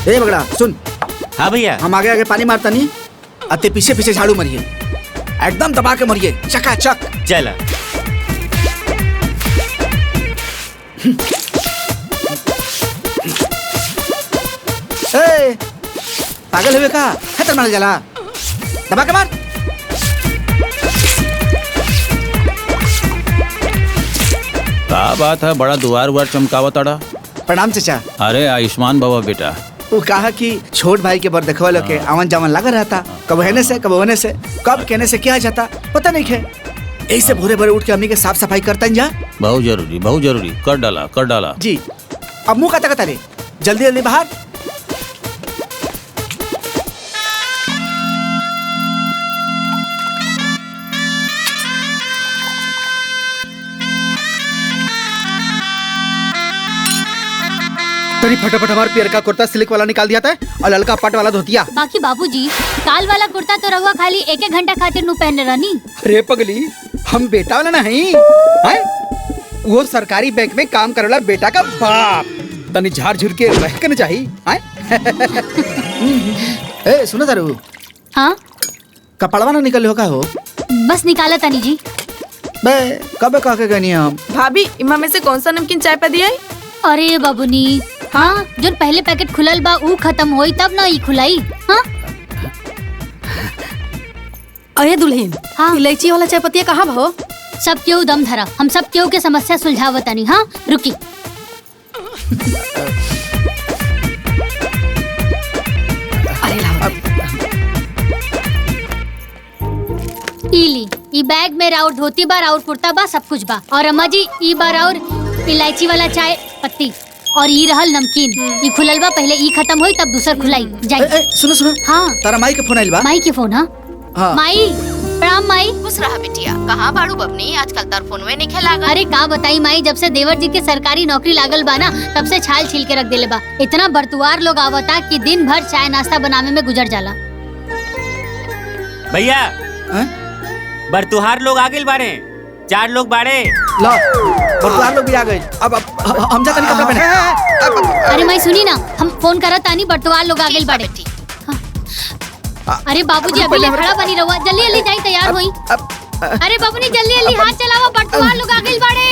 ए बगड़ा सुन। हाँ भैया। हम आगे आगे पानी मारता नहीं, अते पीछे पीछे झाड़ू मरिए, एकदम दबा के मरिए, चकाचक। चला। ए पागल हुए का खतर मार जाला, दबा के मार। क्या बात है, बड़ा दुआर उआर चमकावा तड़ा। प्रणाम चाचा। अरे आयुष्मान बाबा बेटा। वो कहा कि छोट भाई के बर देखवा लोग के आवन जावन लगा रहता, कब होने से कब होने से, कब कहने से क्या जाता पता नहीं है। ऐसे भोरे भोरे उठ के अम्मी के साफ सफाई करता जा। बहुत जरूरी कर डाला जी। अब मुंह कता रे, जल्दी जल्दी बाहर। तरी फटाफट हमार पियर का कुर्ता सिल्क वाला निकाल दिया था और ललका पट वाला धोतिया। बाकी बाबूजी काल वाला कुर्ता तो रहुआ खाली एक घंटा खातिर नु पहने रहनी। अरे पगली, हम बेटा वाला नहीं है, वो सरकारी बैंक में काम करे वाला बेटा का बाप, तनी झाड़ झुर के रह के न चाहिए। ए सुनो तारू। हाँ कपड़वा ना निकल होगा हो। बस निकाला तनी जी। बे कब कह के गनी हम। भाभी इमा में से कौन सा नमकीन चाय पे दिया? अरे बाबूनी, हाँ जो पहले पैकेट खुलल बा ऊ खत्म होई तब ना ई खुलाई। हाँ अरे दुल्हन, हाँ इलायची वाला चाय पत्ती कहाँ भाव? सब क्यों दम धरा, हम सब क्यों के समस्या सुलझावतानी। हाँ रुकी। इली ई बैग में राउर धोती बा, राउर कुर्ता बा, सब कुछ बा। और अम्मा जी ई बा राउर इलायची वाला चाय पत्ती, और ई रहल नमकीन। ई खुलल बा, पहले ई खत्म होई तब दूसर खुलाई जाई। सुनो सुनो। हाँ तारा माई के फोन आइल बा। माई के फोन? हाँ माई प्रणाम माई। खुश रहा बिटिया, कहाँ बाड़ू बबनी, आजकल तार फोनवे नहीं खेलागा। अरे का बताई माई, जब से देवर जी के सरकारी नौकरी लागल बा ना, तब से छाल छील के रख देले बा। इतना बरतुआर लोग आवता कि दिन भर चाय नाश्ता बनावे में गुजर जाला। भैया बरतुहार लोग आगे बाड़े, 4 लोग बाड़े। लो बरतुहार लोग भी आ गए। अब हम जा तनी कपड़ा पहने। अरे माई सुनी ना, हम फोन करत तानी, बरतुहार लोग आगे बाड़े। अरे बाबूजी अभी ले खड़ा बनी रहुआ, जल्दी जल्दी जाई तैयार होई। अरे बाबूनी जल्दी जल्दी हाथ चलावा, बरतुहार लोग आगे बाड़े।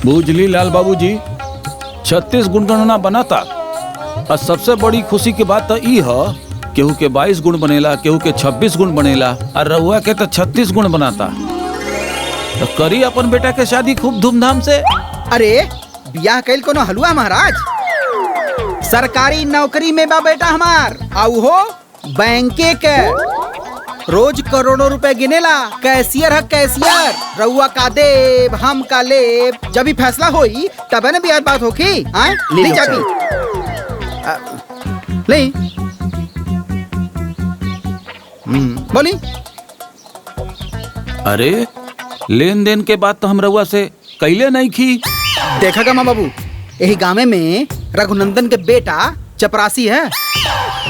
बूझली लाल बाबूजी, 36 गुणगणना बनाता और सबसे बड़ी खुशी की बात तो ई है, केहू के 22 गुण बनेला, केहू के 26 गुण बनेला, और रहुआ के तो 36 गुण बनाता। तो करी अपन बेटा के शादी खूब धूमधाम से। अरे बियाह कैल कोनो हलवा महाराज, सरकारी नौकरी में बा बेटा हमार, आउ हो बैंके के, रोज करोड़ों रुपए गिनेला, कैशियर है कैशियर। रउआ का देव हम का लेब, जब भी फैसला होई तब न बियाह बात होगी। ले चाबी ले। बोली। अरे लेन देन के बाद तो हम रउआ से कैले नहीं की। देखा गा माँ बाबू, यही गाँव में रघुनंदन के बेटा चपरासी है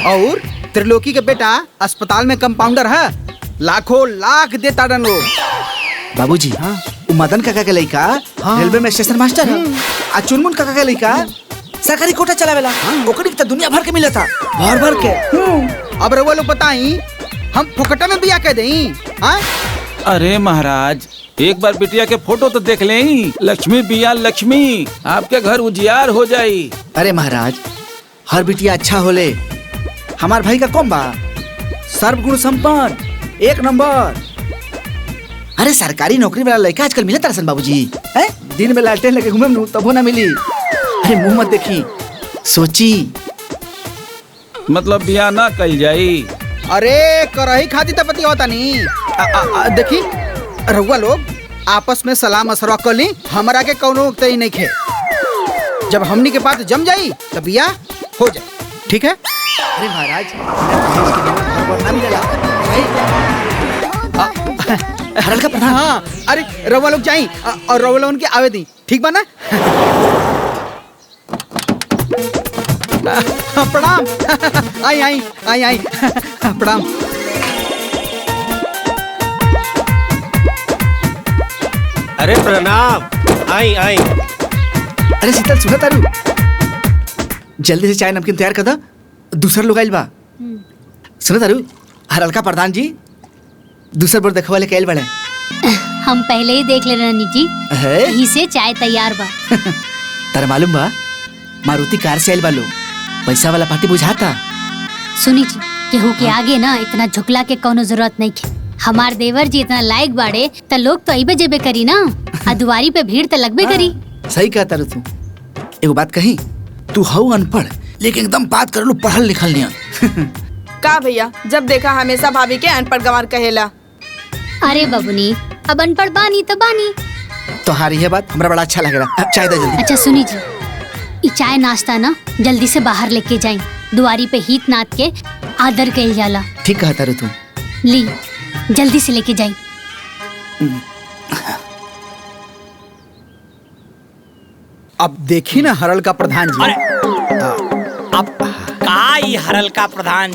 और त्रिलोकी के बेटा अस्पताल में कंपाउंडर है, लाखों लाख देता डन लोग। बाबूजी हाँ, मदन काका के लड़का रेलवे में स्टेशन मास्टर है, आ चुनमुन काका के लड़का सरकारी कोटा चलावेला। ओकरी तो दुनिया भर के मिला था, भर भर के। अब रउआ लोग बताई हम फुकटा में बिया कह दें? अरे महाराज, एक बार बिटिया के फोटो तो देख लें। लक्ष्मी बिया लक्ष्मी, आपके घर उजियार हो जाई। अरे महाराज, हर बिटिया अच्छा होले, हमार भाई का कौन बा, सर्वगुण संपन्न, 1 नंबर। अरे सरकारी नौकरी वाला लड़का आजकल मिले तरसन बाबूजी, हैं? दिन में लालटेन लेके घूमे न तबो ना मिली। अरे मुंह मत देखी, सोची। मतलब बिया ना कल जाई। अरे करही खाती तपति होता नहीं। देखी रउआ लोग आपस में सलाह मशवरा कर ली, हमरा के कौनो तय नहीं खे। जब हमनी के बात जम जाई तब बिया हो जाए, ठीक है? अरे महाराज, हरल का प्रधान। हाँ, अरे रउआ लोग जाई और रउआ लोगन के आवे दी, ठीक बा ना? प्रणाम। आई आई आई आई प्रणाम। अरे प्रणाम। आई आई। अरे शीतल सुना तारू, जल्दी से चाय नमकीन तैयार कर दो, दूसरा लोग आइल बा। सुना तारू, हरलका प्रधान जी दूसर बार देखवा लेके आइल बड़े। हम पहले ही देख ले रानी जी, है? यही से चाय तैयार बा। तारा मालूम बा, मारुति कार से आइल बा लोग, पैसा वाला पार्टी बुझाता। सुनी जी, केहू के आगे ना इतना झुकला के कोनो जरूरत नहीं है। हमार देवर जी इतना लायक बाड़े त लोग तो अइबे जेबे करी ना, आ दुआरी पे भीड़ त लगबे करी। सही कहता रे तू। एगो बात कही, तू हऊ अनपढ़ लेकिन एकदम बात कर लो पढ़ल लिखल नहीं। का भैया, जब देखा हमेशा भाभी के अनपढ़ गंवार कहेला। अरे बबुनी, अब अनपढ़ बानी तो बानी। तोहारी ये बात हमरा बड़ा अच्छा लग रहा। अब चाय दे जल्दी। अच्छा सुनी जी, ये चाय नाश्ता ना जल्दी से बाहर लेके जाए, दुआरी पे हित नाथ के आदर कइल जाला। ठीक कहता रे तू। ली जल्दी से लेके जाए। अब देखी ना हरल का प्रधान जी। अब का ई हरल का प्रधान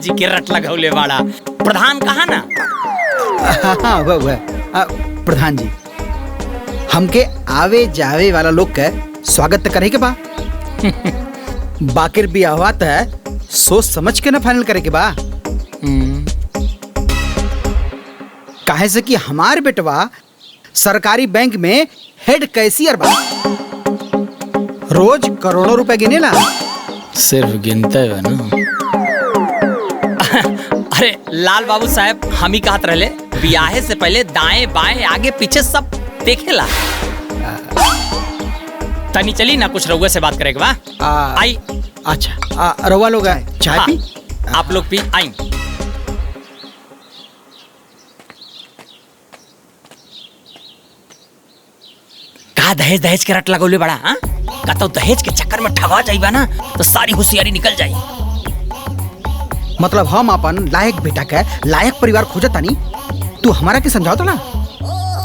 जी के रट लगौले वाला प्रधान कहा ना। हाँ वह प्रधान जी, हमके आवे जावे वाला लोग के स्वागत करे के बा। बाकिर बियाहवा त सोच समझ के ना फाइनल करे के बा। काहे से कि हमार बेटवा सरकारी बैंक में हेड कैशियर बा, रोज करोड़ों रुपए गिनेला। सिर्फ गिनते है ना। अरे लाल बाबू साहब, हम ही कहत रहले बियाहे से पहले दाएं बाएं आगे पीछे सब देखेला। तनी चली ना, कुछ रउआ से बात करेगा बा। आई। अच्छा रउआ लोग आए, चाय हाँ, पी। आप लोग पी। आई। का दहेज दहेज के रट लगौले बड़ा? हाँ, का तो दहेज के चक्कर में ठगा जाइबा ना तो सारी होशियारी निकल जाई। मतलब हम अपन लायक बेटा के लायक परिवार खोजतानी, तू हमारा के समझाओ तो ना।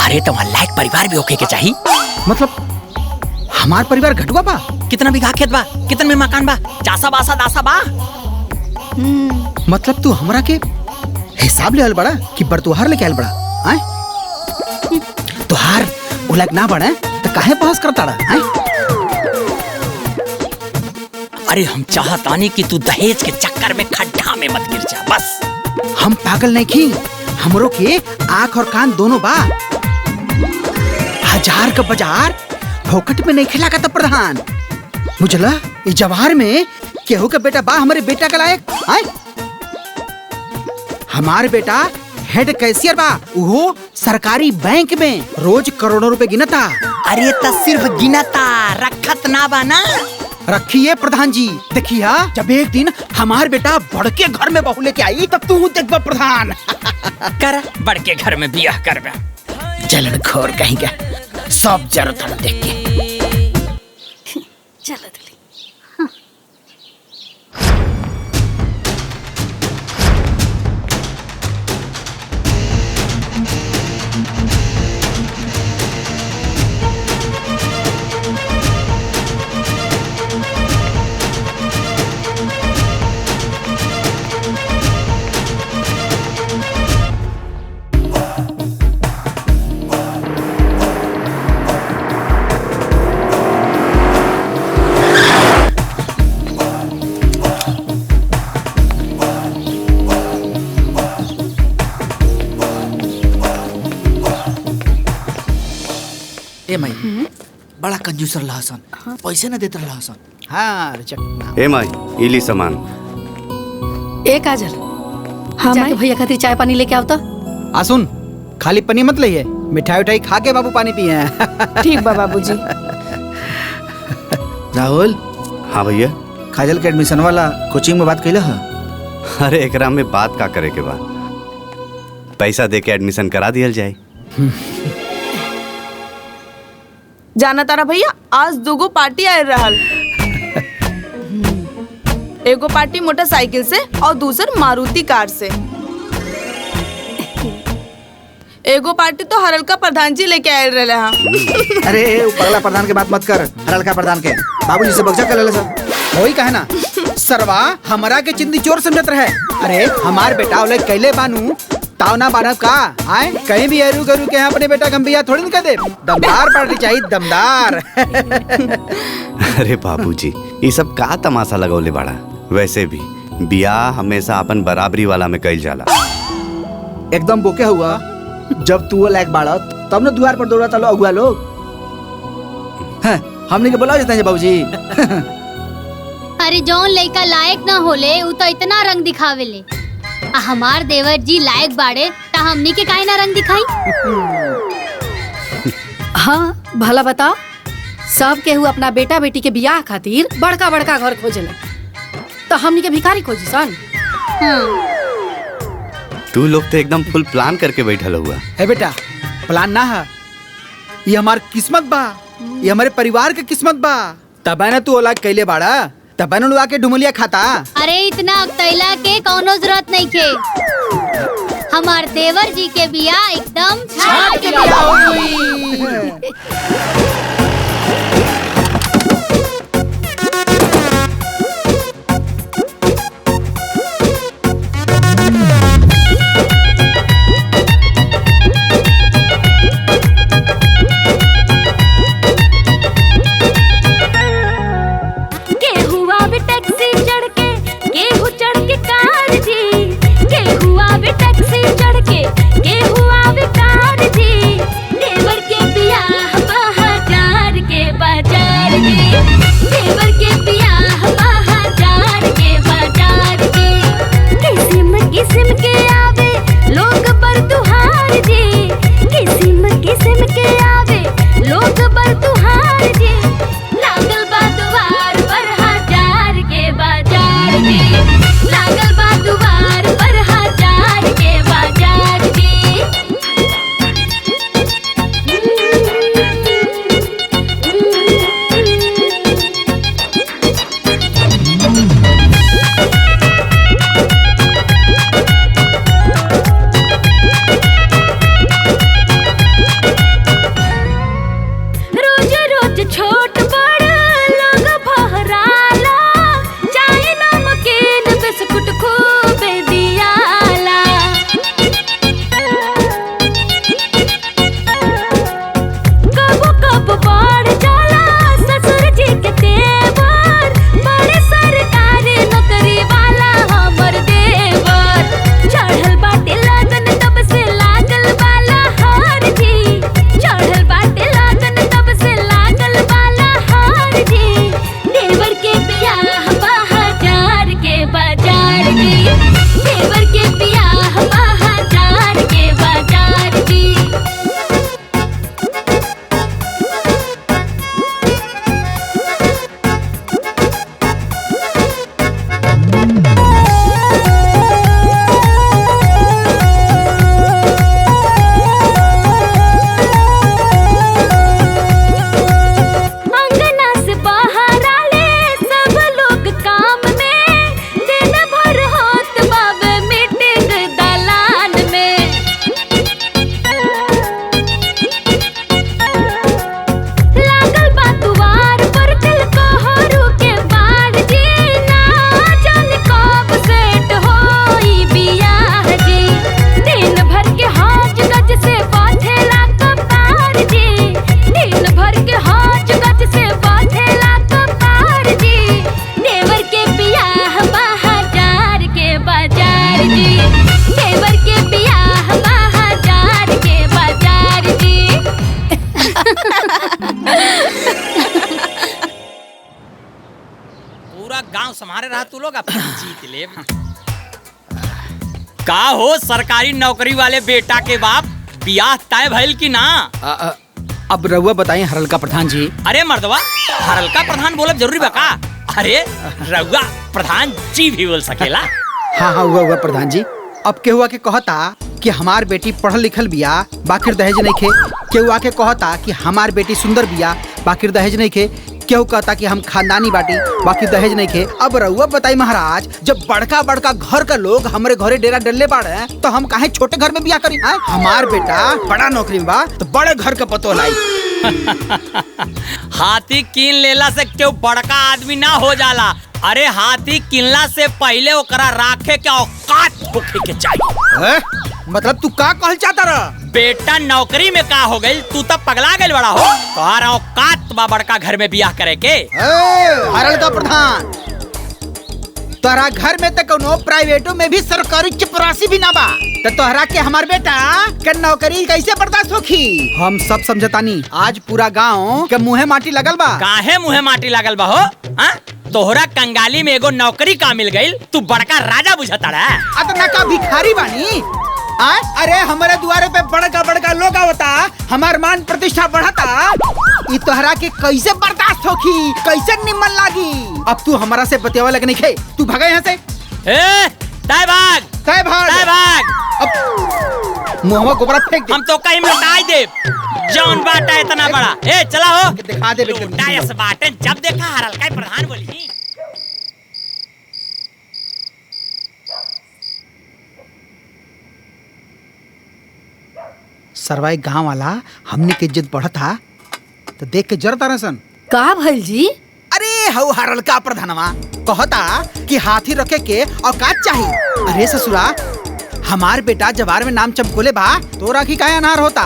अरे तुम्हारा लायक परिवार भी होके के चाहिए। मतलब हमार परिवार घटुआ बा? कितना बीघा खेत बा, कितना में मकान बा, चासा बासा दासा बा। मतलब तू हमरा के हिसाब ले आल बड़ा कि बरतुहार लेके आल बड़ा? आए तुहार उलग ना बड़ा तो काहे बहस करता रहा? अरे हम चाहतानी कि तू दहेज के चक्कर में खड्डा में मत गिर जा, बस। हम पागल नहीं की, हमरो के आँख और कान दोनों बा। हजार का बाजार फोकट में नहीं खिला का प्रधान। मुझला इस जवाहर में केहू का बेटा बा हमारे बेटा का लायक? आए हमारे बेटा हेड कैशियर बा, वो सरकारी बैंक में रोज करोड़ों रुपए गिनता। अरे तो सिर्फ गिनता, रखत ना बा ना। रखिए प्रधान जी, देखिए जब एक दिन हमार बेटा बड़के घर में बहू लेके आई तब तू देखबा प्रधान। कर बड़के घर में बियाह करबा। जलन खोर कहीं का, सब जरूरत देख के। चलो ए माई, बड़ा कंजूसर लहसन, पैसे न देत लहसन। हाँ चकना। ए माई, इली सामान। ए काजल, हाँ जाके भैया खातिर चाय पानी लेके आओ तो। सुन, खाली पनी मत लइए, मिठाई उठाई खा के बाबू पानी पिए। ठीक बा बाबूजी। राहुल। हाँ भैया। काजल के एडमिशन वाला कोचिंग में बात कैला है? अरे एकरा में बात का करे के बा, पैसा दे के एडमिशन करा दिया जाए। जाना तारा भैया, आज दूगो पार्टी आए रहल। एगो पार्टी मोटरसाइकिल से और दूसर मारुति कार से। एगो पार्टी तो हरलका प्रधान जी लेके आए रहे। हाँ। अरे पगला प्रधान के बात मत कर, हरलका प्रधान के बाबूजी से बगजा कर ले सर। वही कहे ना, सरवा हमारा के चिंदी चोर समझत रहे। अरे हमार बेटा ओले कैले बानू ताव ना बानब का आए कहीं भी हरू गरू के यहाँ अपने बेटा का बिया थोड़ी ना दे। दमदार पार्टी चाहिए, दमदार। अरे बाबूजी ये सब का तमाशा लगौले बाड़ा। वैसे भी बियाह हमेशा अपन बराबरी वाला में कइल जाला। एकदम बोके हुआ। जब तू वो लायक बाड़ा तब न द्वार पर दौड़ा चलो अगुआ लोग। हैं, हमने के बुला देते हैं बाबूजी। अरे जौन लड़का लायक ना होले उ तो इतना रंग दिखावेले। आ हमार देवर जी लायक बाड़े ता हमनी के काहे ना रंग दिखाई। हाँ भला बताओ, सब केहू अपना बेटा बेटी के बियाह खातिर बड़का बड़का घर खोजेला, तो हमनी के भिखारी खोजी सन। तू लोग तो एकदम फुल प्लान करके बैठल हुआ है बेटा। प्लान ना है, ये हमार किस्मत बा, ये हमारे परिवार के किस्मत बा। तब ना तू औलाद कैले बाड़ा, तब न लुआ के डुमलिया खाता। अरे इतना अकतैला के कौनो जरूरत नहीं के। हमार देवर जी के बियाह एकदम छाट के बियाह होई। संभारे रहा तू लोग अपना जीत ले। का हो सरकारी नौकरी वाले बेटा के बाप, बियाह तय भइल की ना? अब रउआ बताइए हरलका प्रधान जी। अरे मर्दवा, हरलका प्रधान बोलब जरूरी बा का? अरे रउआ प्रधान जी भी बोल सकेला। हाँ हाँ हुआ प्रधान जी। अब केहू आके कहता कि हमार बेटी पढ़ल लिखल बिया बाकिर दहेज नहीं खे, केहू आके कहता कि हमार बेटी सुंदर बिया बाकिर दहेज नहीं खे, केहू कहता कि हम खानदानी बाटी बाकी दहेज नहीं खे। अब रउआ बताई महाराज, जब बड़का बड़का घर का लोग हमारे घरे डेरा डलले बाड़े तो हम काहे छोटे घर में बिया करी? हमार बेटा बड़ा नौकरी में बा तो बड़े घर का पतो लाई। हाथी कीन लेला से क्यों बड़का आदमी ना हो जाला, अरे हाथी किनला से पहले ओकरा राखे के औकात होखे के चाहिए। मतलब तू का कहल चाहता रहा? बेटा नौकरी में का हो गई, तू तब पगला गई बड़ा हो। तोहरा औकात बा बड़का घर में बियाह करे के। हरल का प्रधान, तोहरा घर में तो कोनो प्राइवेटो में भी सरकारी चपरासी भी ना बा, तो तोहरा के हमार बेटा के नौकरी कैसे बर्दाश्त होखी? हम सब समझतानी। आज पूरा गांव के मुँहे माटी लगल बा। काहे मुँहे माटी लागल बा हो? तोहरा कंगाली में एगो नौकरी का मिल गई, तू बड़का राजा बुझता रहा। अतना का भिखारी बानी? अरे हमारे दुआरे पे बड़का बड़का लोग आवता, हमार मान प्रतिष्ठा बढ़ता, ई तोहरा के कैसे बर्दाश्त होखी, कैसे निमन लागी? अब तू हमारा से बतियावा लग नहीं खे, तू भागा यहाँ से। तय भाग, तय भाग, तय भाग। अब मुँहवा गोबरा फेंक दे। हम तो कहीं लौटाई दे। जौन बाटा इतना बड़ा, चला हो दिखा दे। लौटायस बाटे, जब देखा हरल का प्रधान बोली। सरवाई गांव वाला हमने के इज्जत बढ़ता तो देख के जरता रहे सन। का भइल जी? अरे हऊ हरल का प्रधानवा कहता कि हाथी रखे के औकात चाहिए। अरे ससुरा, हमार बेटा जवार में नाम चमकोले बा, तो राखी काहे अनार होता?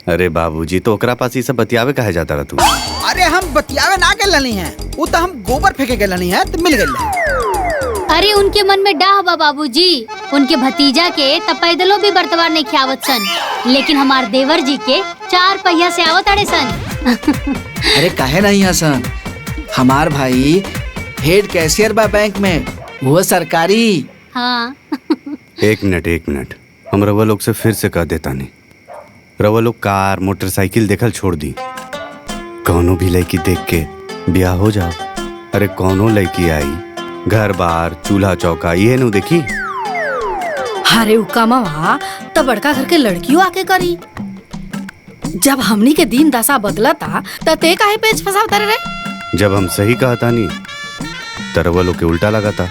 अरे बाबूजी, तो ओकरा पास ये सब बतियावे कहे जाता रहा तू? अरे हम बतियावे ना के लनी है, वो तो हम गोबर फेंके के लनी है, तो मिल गई। अरे उनके मन में डाह बा बाबूजी, उनके भतीजा के त पैदलो भी बर्तवार नहीं खियावत सन, लेकिन हमार देवर जी के 4 पहिया से आवत अड़े सन। अरे काहे नहीं हसन, हमार भाई हेड कैशियर बा बैंक में, वो सरकारी। हाँ। एक मिनट, हम रवा लोग से फिर से कह देता नहीं। रवा लोग कार मोटरसाइकिल देखल छोड़ दी, कौनो भी लड़की देख के ब्याह हो जाओ। अरे कौनो लड़की आई, घर बार चूल्हा चौका ये नु देखी। अरे उकामा तो बड़का घर के लड़कियों आके करी। जब हमनी के दिन दशा बदलता तो ते काहे पेच फसावता रे? जब हम सही कहता नहीं तो रवा लोग के उल्टा लगाता।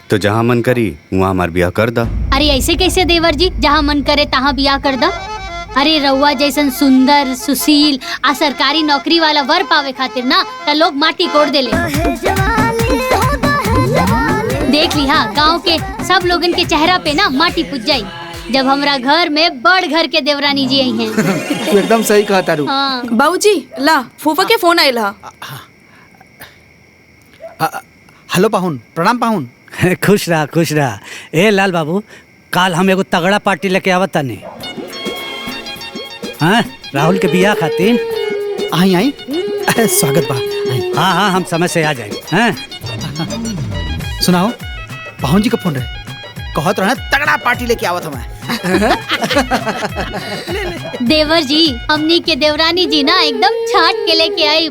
तो जहाँ मन करी वहाँ हमार ब्याह कर दा। अरे ऐसे कैसे देवर जी, जहाँ मन करे तहाँ बियाह कर दा। अरे रउआ जैसन सुंदर सुशील आ सरकारी नौकरी वाला वर पावे खातिर ना त लोग माटी कोड़ देले। देख ली हाँ, गाँव के सब लोगन के चेहरा पे ना माटी पुज जाई जब हमरा घर में बड़ घर के देवरानी जी आई हैं। तू एकदम सही कहा तारू। हाँ। बाबूजी ला फूफा के फोन आयल हा। हेलो पाहुन, प्रणाम पाहुन। खुश रहा। ए लाल बाबू, काल हम एगो तगड़ा पार्टी लेके आवत तानी। हाँ, राहुल के बियाह खातिर। आई स्वागत बा। हाँ, हम समय से आ जाए। हाँ? सुनाओ, पाहुन जी का फोन रहे, कहत रहे तगड़ा पार्टी लेके आवत हमें। देवर जी, हमनी के देवरानी जी ना एकदम छाट के लेके आई।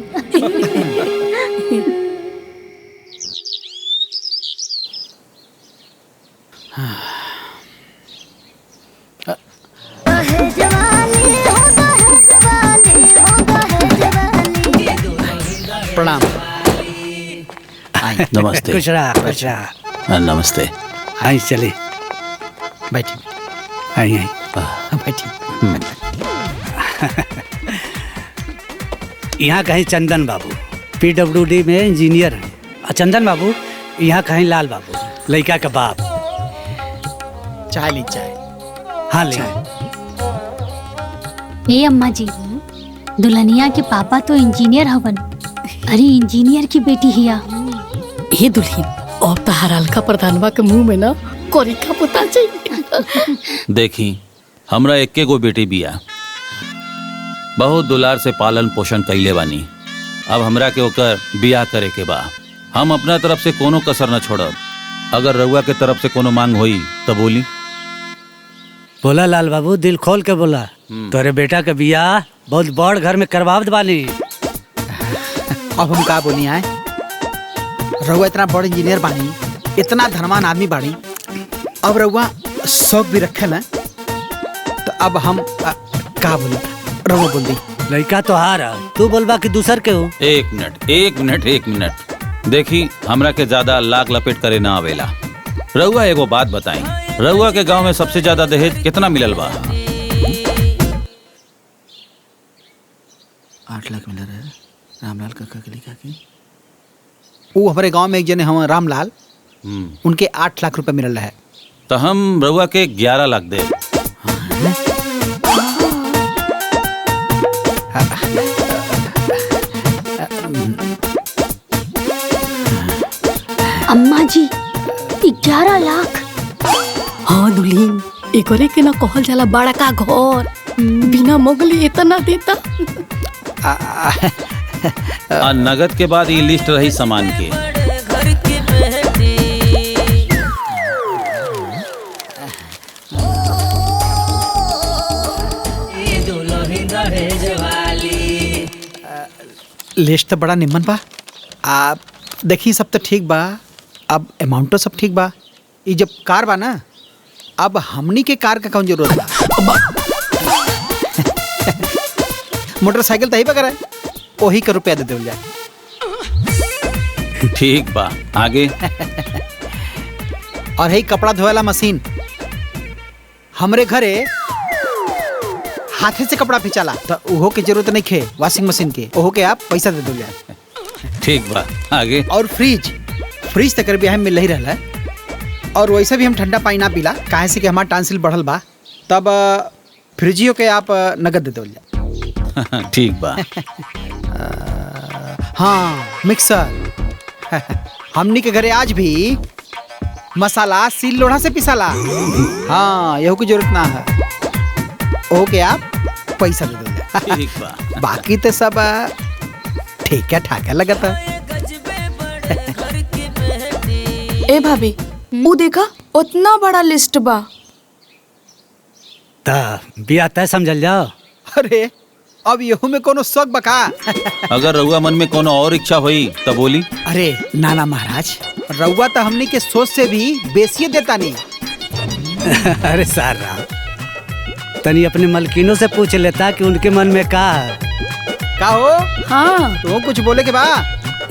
प्रणाम। नमस्ते। खुश रहा। नमस्ते। आई चले, बैठी आई बैठी। यहाँ कहीं चंदन बाबू PWD में इंजीनियर हैं। और चंदन बाबू यहाँ कहीं लाल बाबू लड़का का बाप। चाय ली चाय। हाँ ले। ए अम्मा जी, दुल्हनिया के पापा तो इंजीनियर हवन। अरे इंजीनियर की बेटी हिया। ये दुल्हन और तो हरल का प्रधानवा के मुंह में ना कोरिका पुता चाहिए। देखी, हमरा एक्के गो बेटी बिया, बहुत दुलार से पालन पोषण कैले बानी। अब हमरा के ओकर बियाह करे के बा। हम अपना तरफ से कोनो कसर न छोड़ब। अगर रउआ के तरफ से कोनो मांग होई तो बोली। बोला लाल बाबू, दिल खोल के बोला। तोरे बेटा के बियाह बहुत बड़ घर में करवावत बानी। अब हम का बोली आए, रउआ इतना बड़ इंजीनियर बानी, इतना धनवान आदमी बानी, अब रउआ शौक भी रखे हैं, तो अब हम का बोली, रउआ बोल दी। लड़का तो हारा, तू बोलबा कि दूसर के हो। एक मिनट। देखी, हमरा के ज्यादा लाग लपेट करे ना आवेला। रउआ एगो बात बताई, रउआ के गांव में सबसे ज्यादा दहेज कितना मिलल बा? 8 लाख मिल रहा है रामलाल काका के लिखा के। वो हमारे गांव में एक जने हम रामलाल, उनके 8 लाख रुपए मिल रहा है। तो हम रउआ के 11 लाख दे। अम्मा जी 11 लाख। हाँ दुल्हीन, एकरे के ना कहल जाला बड़ा का घर, बिना मोगली इतना देता। नगद के बाद ये लिस्ट रही सामान की। लिस्ट तो बड़ा निम्न बा। आप देखी सब तो ठीक बा, अब अमाउंट तो सब ठीक बा। ये जब कार बा ना, अब हमनी के कार का कौन जरूरत बा। मोटरसाइकिल तो ही बगैर है, वही का रुपया दे देवल जाए। ठीक बा, आगे। और है कपड़ा धोए वाला मशीन, हमरे घरे हाथे से कपड़ा फिचाला, तो ओहो के जरूरत नहीं खे वॉशिंग मशीन के, ओहो के आप पैसा दे दो जाए। ठीक बा, आगे। और फ्रिज तक भी मिल ही रहा है। और वैसे भी हम ठंडा पानी ना पीला, काहे से कि हमारा टांसिल बढ़ल बा, तब फ्रिजियो के आप नगद दे दो जाए। ठीक बा। हाँ, मिक्सर हमनी के घरे आज भी मसाला सील लोढ़ा से पिसाला। हाँ, यहू की जरूरत ना है, ओहो के आप पैसा दे दो। ठीक बा। बाकी तो सब ठीक है ठाक है लगता। ए भाभी, वो देखा उतना बड़ा लिस्ट बा। ता बिया तय समझल जाओ। अरे अब यहू में कोनो शौक बका। अगर रउआ मन में कोनो और इच्छा हुई तो बोली। अरे नाना महाराज, रउआ तो हमनी के सोच से भी बेसिए देता नहीं। अरे सारा तनी अपने मलकिनों से पूछ लेता कि उनके मन में का है। का हो? हाँ तो कुछ बोले के बा?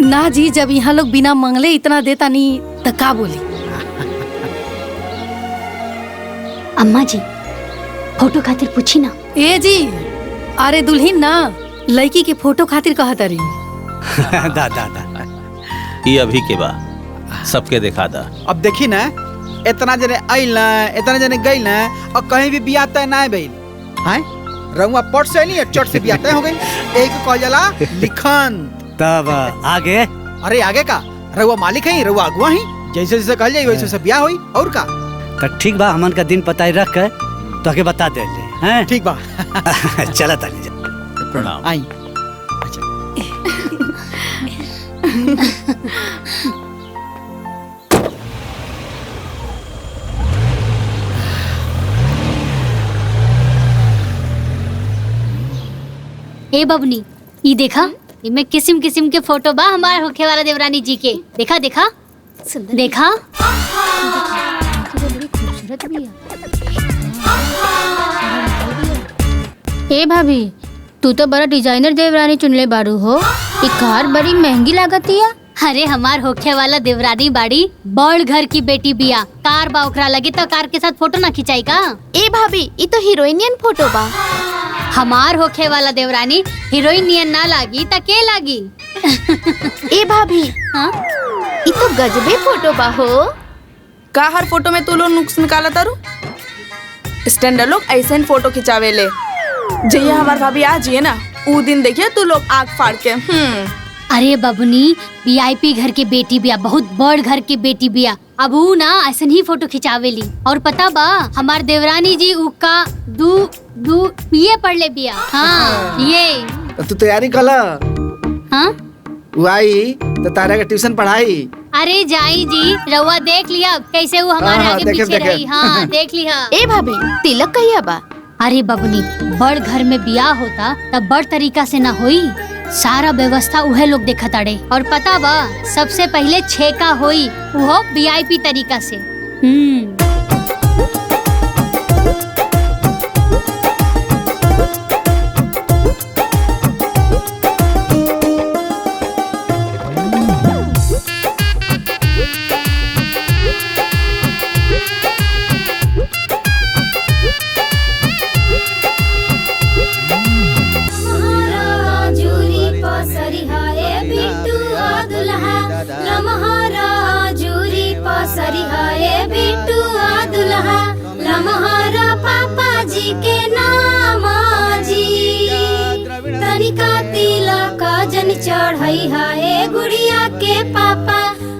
ना जी, जब यहाँ लोग बिना मंगले इतना देता नहीं तो का बोली। अम्मा जी फोटो खातिर पूछी ना। ए जी, अरे दुल्हीन ना लड़की के फोटो खातिर कहता रही। दा दा दा ये अभी के बा, सबके दिखा दा। अब देखी ना, इतना जने आइल ना, इतना जने गइल ना, और कहीं भी बियाह तय ना भइल। हैं रउआ पट से नहीं, चट से बियाह तय हो गई। एक कह जाला लिखन। तब आगे। अरे आगे का, रउआ मालिक है, रउआ अगुआ ही, जैसे जैसे कहल जाई वैसे वैसे बियाह होई। और का तो ठीक बा, हमन का दिन पता रख के तो आगे बता दे हैं। ठीक बा। चला ताली जा। प्रणाम। आई ए बबनी, ये देखा, इनमें किस्म किस्म के फोटो बा हमारे होखे वाला देवरानी जी के। देखा देखा देखा, बड़ी खूबसूरत भी है। ए भाभी, तू तो बड़ा डिजाइनर देवरानी चुनले बारू हो। ये कार बड़ी महंगी लागती है। अरे हमार होखे वाला देवरानी बाड़ी बड़ घर की बेटी बिया, कार बा ओकरा लगे तो कार के साथ फोटो ना खिंचाई का। ए भाभी, ये तो हीरोइनियन फोटो बा। हमार होखे वाला देवरानी हीरोइन नियन ना लागी त के लागी। ए भाभी, हाँ? ये तो गजबे फोटो बा हो। का हर फोटो में तू लोग नुक्स निकाला तारू? स्टैंडर्ड लोग ऐसे ही फोटो खिंचावे ले। जैया हमार भाभी आ जिए ना, ऊ दिन देखिए तू लोग आग फाड़ के। अरे बबनी, वीआईपी घर के बेटी बिया, बहुत बड़ घर के बेटी बिया। अब ऊ ना ऐसे ही फोटो खिंचावेली। और पता बा हमार देवरानी जी ऊ का दू ये पढ़ ले बिया। हाँ ये तू तैयारी कला। हाँ वो आई तो तारा का ट्यूशन पढ़ाई। अरे जाई जी, रउआ देख लिया कैसे वो हमारे हाँ, आगे देखे, पीछे देखे। रही। हाँ देख लिया। ए भाभी, तिलक कहिया बा? अरे बबनी, बड़ घर में बियाह होता तब बड़ तरीका से ना होई, सारा व्यवस्था उहे लोग देखत अड़े। और पता बा सबसे पहले छेका होई, वो वीआईपी तरीका से। जो लमहरा जूरी पसरी है बिटुआ दुल्हा लमहरा पापा जी के नाम जी तनिका तिलक जन चढ़ई है गुड़िया के पापा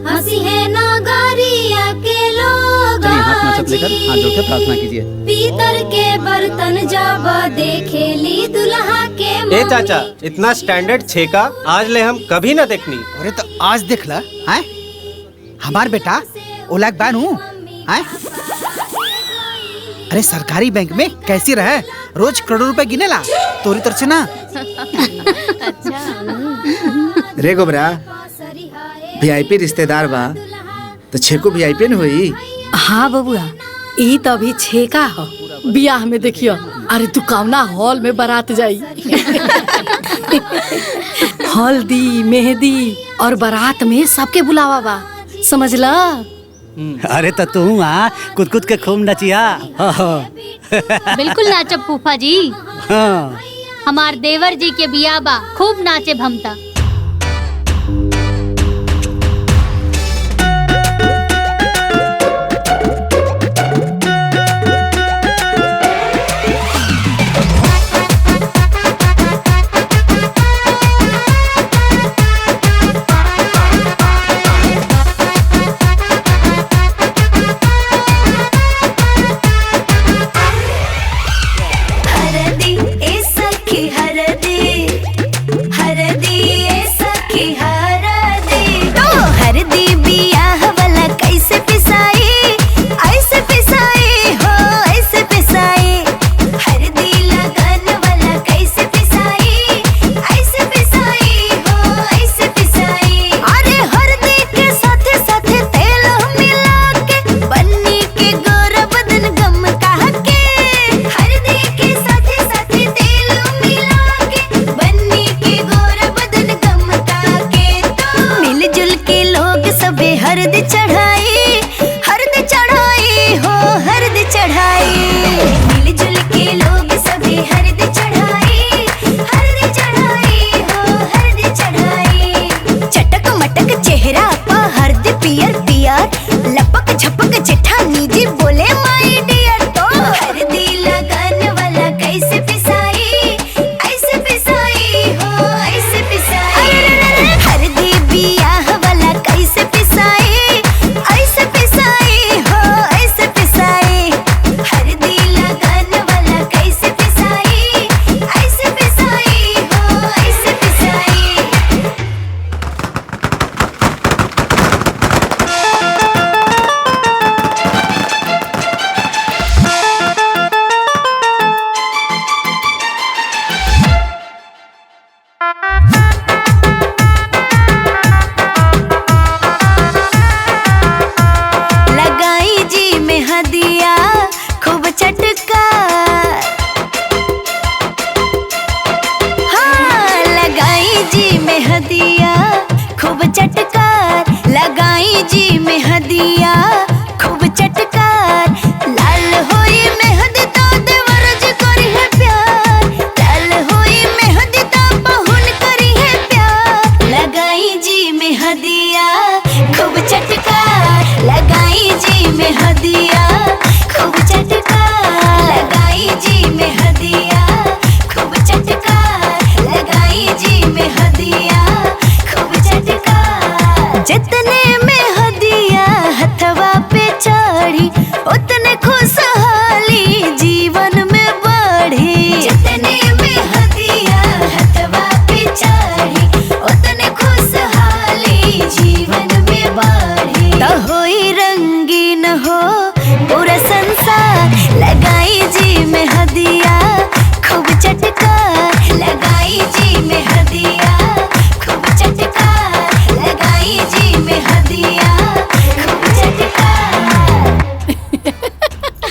हंसी है नगरिया के लोग प्रार्थना कीजिए। पीतल के बर्तन जब देखेली दुल्हा के ए चाचा, इतना स्टैंडर्ड छेका आज ले हम कभी ना देखनी। अरे तो आज देख ला हैं हमार बेटा ओलाक बानू हैं। अरे सरकारी बैंक में कैसी रहे रोज करोड़ों रुपए गिनेला तोरी तरफ से ना। रे गोबरा वीआईपी रिश्तेदार बा तो छेको वीआईपी न होई। हाँ बबुआ ई तो अभी छेका हो बियाह में देखियो। अरे तू कौना हॉल में बारात जाई हल्दी मेहंदी और बारात में सबके बुलावा बा समझला। अरे तो तू कुद कुद के खूब नचिया। बिल्कुल नाचब फूफा जी। हाँ। हमार देवर जी के बिया बा खूब नाचे भमता।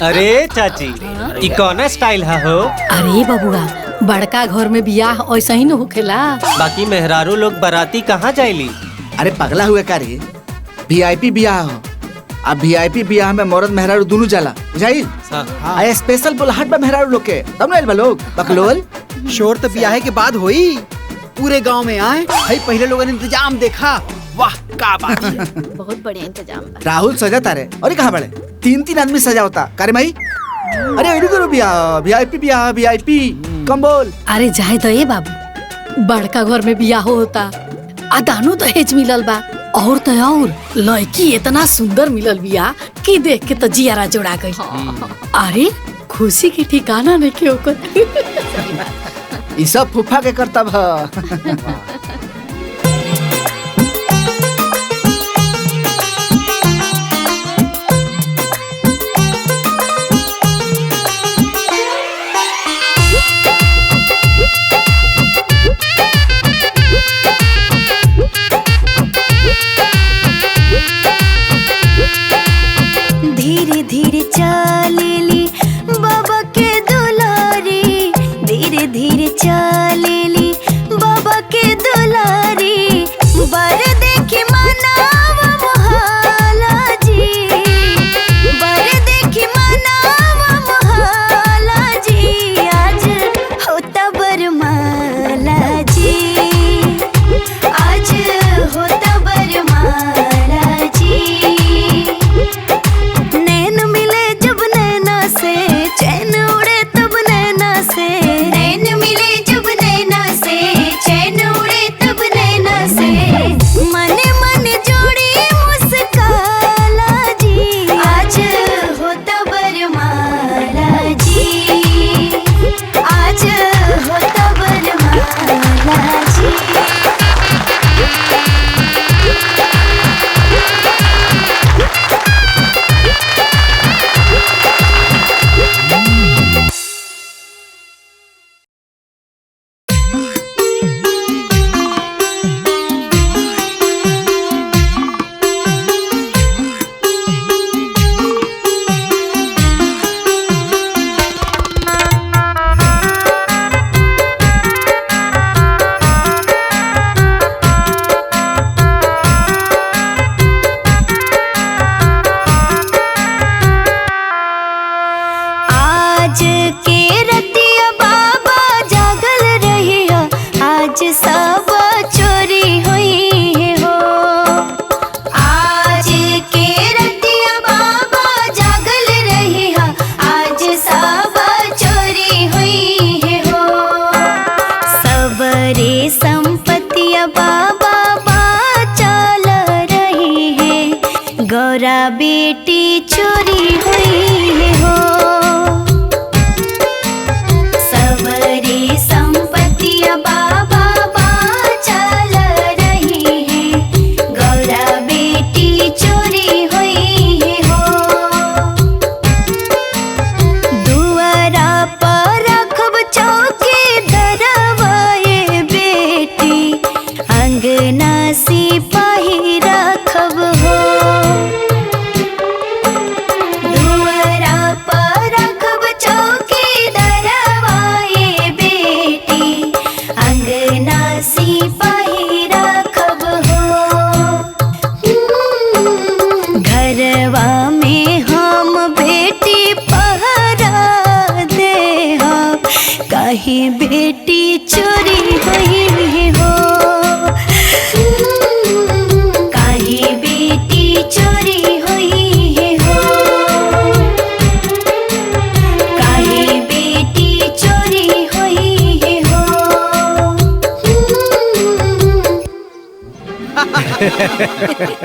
अरे चाची ई कौन स्टाइल है हो? अरे बबुआ बड़का घर में बियाह ऐसा ही न होखेला। बाकी मेहरारू लोग बाराती कहाँ जाइली? अरे पगला हुए का रे वीआईपी बियाह हो। अब वीआईपी बियाह में मर्द मेहरारू दोनों जाला बुझाई। आए स्पेशल बुलाहट में मेहरारू लोग के तब ना लोग बकलोल शोर तो बियाह के बाद हुई पूरे गांव में आए भाई पहले लोगों ने इंतजाम देखा। वाह का बात है। बहुत बढ़िया इंतजाम बा। राहुल सजा तारे और कहाँ बड़े 3-3 आदमी सजा होता करे माई। अरे एडी करो बिया वीआईपी कम बोल। अरे जाए तो ये बाबू, बड़का घर में बियाह होता आ दानो दहेज मिलल बा और तो और लड़की इतना सुंदर मिलल बिया कि देख के तो जियारा जोड़ा गई। अरे खुशी की ठिकाना नहीं के ओकर। ई सब फूफा के करतब ह। धीरे धीरे चलेली बाबा के दुलारी, धीरे धीरे चलेली बाबा के दुलारी। बर देखी मनावा मोहाला जी, बर देखी मनावा मोहाला जी। आज होता बरमाला जी, आज होता बरमाला जी। नैन मिले जब नैना से, चैन उड़े तब नैना से। नैन मिले जब नैना से, चैन उड़े तब नैना से। मन मन जोड़ी मुस्काला जी, आज होता बरमाला जी, आज होता बरमाला जी। आज के रतिया बाबा जागल रहिया, आज सब चोरी हुई हो। आज के रतिया बाबा जागल रहिया, आज सब चोरी हुई हो। सबरे संपत्तिया बाबा बाचल रही है, गौरा बेटी चोरी हुई हो। सबरी संपत्तियां बाबा बाचल रही है, गौरा बेटी चोरी हुई हो। दुआरा पर रखब चौकी धरवाए बेटी, अंगना सिपाही रखब हो। दुआरा पर रखब चौकी धरवाए बेटी, अंगना सिपाही रखब हो। घरवा में हम बेटी पहरा देहब, कहीं बेटी चोरी हुई हो। कहीं बेटी चोरी हुई हो, कहीं बेटी चोरी हुई हो।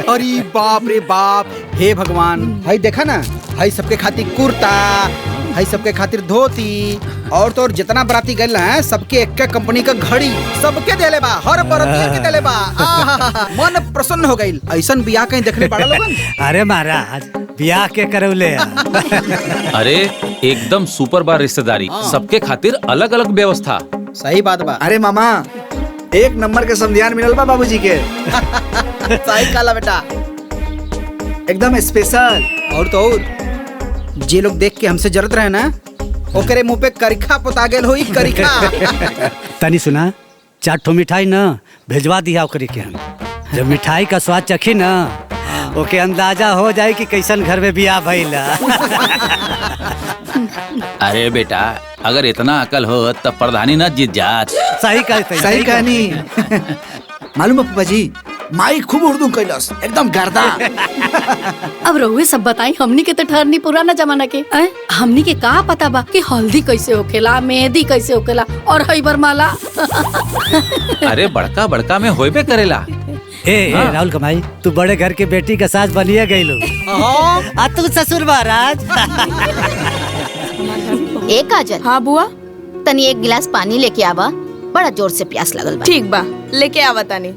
अरे बाप रे बाप, हे भगवान। भाई देखा ना, भाई सबके खातिर कुर्ता, भाई सबके खातिर धोती, और तो और जितना बराती गए हैं सबके एक कंपनी का घड़ी सबके देले बा, हर बराती के देले बा। आहा, मन प्रसन्न हो गई। ऐसन बियाह कहीं देखने पड़ा लोगन? अरे महाराज ब्याह के करौले अरे एकदम सुपर बार रिश्तेदारी, सबके खातिर अलग अलग व्यवस्था। सही बात बा। अरे मामा एक नंबर के संध्यान मिलल बा बाबूजी के। सही काला बेटा, एकदम स्पेशल। और तो और जे लोग देख के हमसे जरूरत रहे ना, ओकरे मुंह पे करिखा पोता गेल होई, करिखा। तनी सुना, 4 ठो मिठाई ना भेजवा दिया ओकरी के हम। जब मिठाई का स्वाद चखी ना, ओके अंदाजा हो जाए कि कैसन घर में बियाह भइला। अरे बेटा, अगर इतना अकल हो तब प्रधानी न जीत जात। सही कहते, सही कहानी। मालूम है पापा जी, माई खूब उर्दू कैलस एकदम गर्दा। अब रहुए सब बताई, हमनी के तो ठहरनी पुराना जमाना के हमनी के का पता बा कि हल्दी कैसे होखेला, मेहंदी कैसे होखेला और हईबर माला। अरे बड़का बड़का में होइबे करेला। ए राहुल कमाई, तू बड़े घर के बेटी का सास बनिए गई लो। आ तू ससुर महाराज। ए काजल। हाँ बुआ। तनी एक गिलास पानी लेके आवा, बड़ा जोर से प्यास लगल बा। ठीक बा, लेके आवा तानी।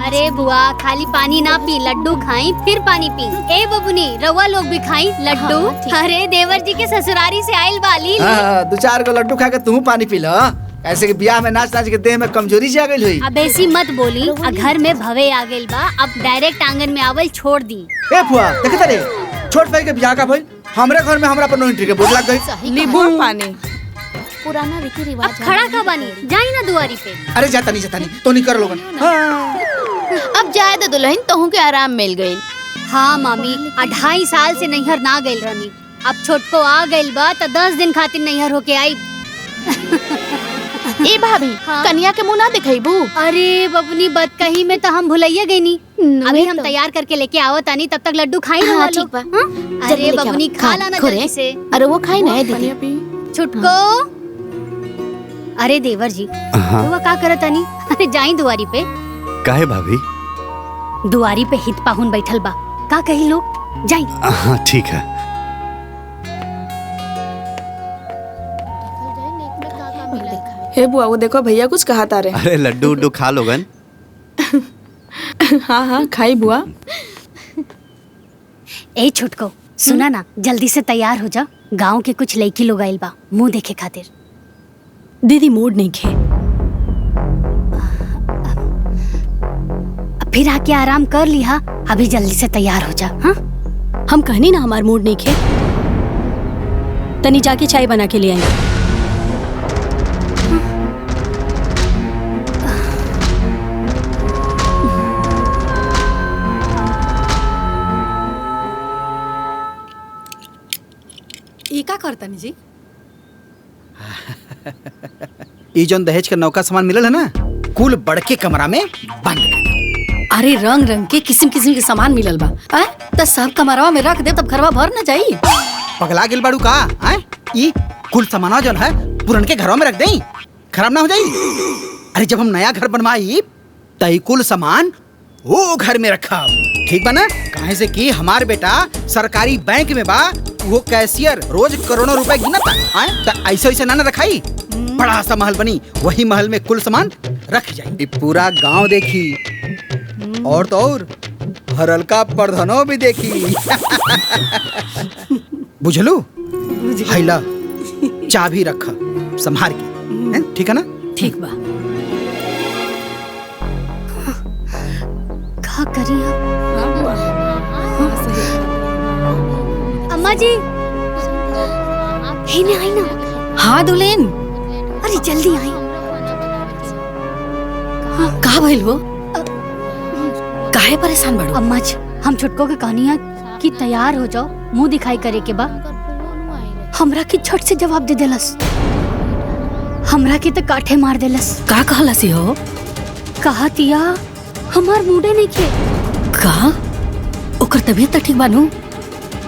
अरे बुआ खाली पानी ना पी, लड्डू खाई फिर पानी पी। ए बबुनी रउआ लोग भी खाई लड्डू। अरे देवर जी के ससुरारी से आइल बाली। हाँ, 2-4 गो लड्डू खा के तू पानी पी लो। ऐसे कि ब्याह में नाच नाच के देह में कमजोरी जा गई हुई। अब ऐसी मत बोली, घर में भवे आ गइल बा, अब डायरेक्ट आंगन में आवल छोड़ दी। ए फुआ देखे तारे, छोट भाई के ब्याह का भइल, हमरे घर में हमरा पर नो एंट्री के बोर्ड लग गई। नींबू पानी पुराना रीति रिवाज। अब खड़ा का बानी, जाई ना दुआरी पे। अरे जाता नहीं तो नहीं कर लोगन। अब जाए तो दुल्हन तोहू के आराम मिल गई। हाँ मामी, 2.5 साल से नैहर ना गइल रहनी, अब छोटको आ गइल बा तो 10 दिन खातिर नैहर होके आई। ए भाभी, कन्या के मुंह ना दिखाईबू। अरे बबनी बदकही में तो हम भुलैया गई नी। अभी हम तैयार करके लेके आवत आनी, तब तक लड्डू खाई रहा लोग। अरे बबनी खा लाना जल्दी से। अरे वो खाई ना दीदी। छुटको। अरे देवर जी, वो का करत आनी? अरे जाई दुआरी पे। काहे भाभी? दुआरी पे हित पाहुन बैठल बा, का कही लोग, जाई। हाँ ठीक है। हे बुआ, वो देखो भैया कुछ कहा तारे। अरे लड्डू उड्डू खा लोगन। हाँ हाँ खाई बुआ। ए छुटको, सुना ना, जल्दी से तैयार हो जा, गांव के कुछ लड़की लोग आइल बा मुंह देखे खातिर। दीदी मूड नहीं खे, फिर आके आराम कर लिहा, अभी जल्दी से तैयार हो जा। हाँ हम कहनी ना हमार मूड नहीं खे, तनी जाके चाय बना के ले आई। ये का करतनी जी? ये जौन दहेज के नौका सामान मिलल है ना, कुल बड़के कमरा में बंद। अरे रंग रंग के किस्म किस्म के सामान मिलल बा, तो सब कमरवा में रख दे, तब घरवा भर न जाई। पगला गेल बाड़ू का? ई कुल सामाना जौन है पुरन के घरों में रख देई, खराब ना हो जाई। अरे जब हम नया घर बनवाई तई कुल सामान वो घर में रखा, ठीक बा ना? काहे से कि हमार बेटा सरकारी बैंक में बा, वो कैशियर रोज करोड़ों रुपए गिनता है, तो ऐसे ऐसे ना रखाई। बड़ा सा महल बनी, वही महल में कुल सामान रख जाए। ये पूरा गांव देखी और तो और हरलका प्रधानो भी देखी। बुझलू? हैला चाबी रखा संभार के, ठीक है ना? ठीक बा। का करी अम्मा जी? ही आई ना। हाँ दुल्हन, अरे जल्दी आई। का भइल हो? काहे परेशान बड़ो? अम्मा जी, हम छुटको के कहनिया कि तैयार हो जाओ, मुंह दिखाई करे के बा। हमरा की झट से जवाब दे देलस, हमरा की तो काठे मार देलस। का कहलसी हो? कहतिया हमार मूडे नहीं खे। का? ओकर तबीयत ठीक बानू?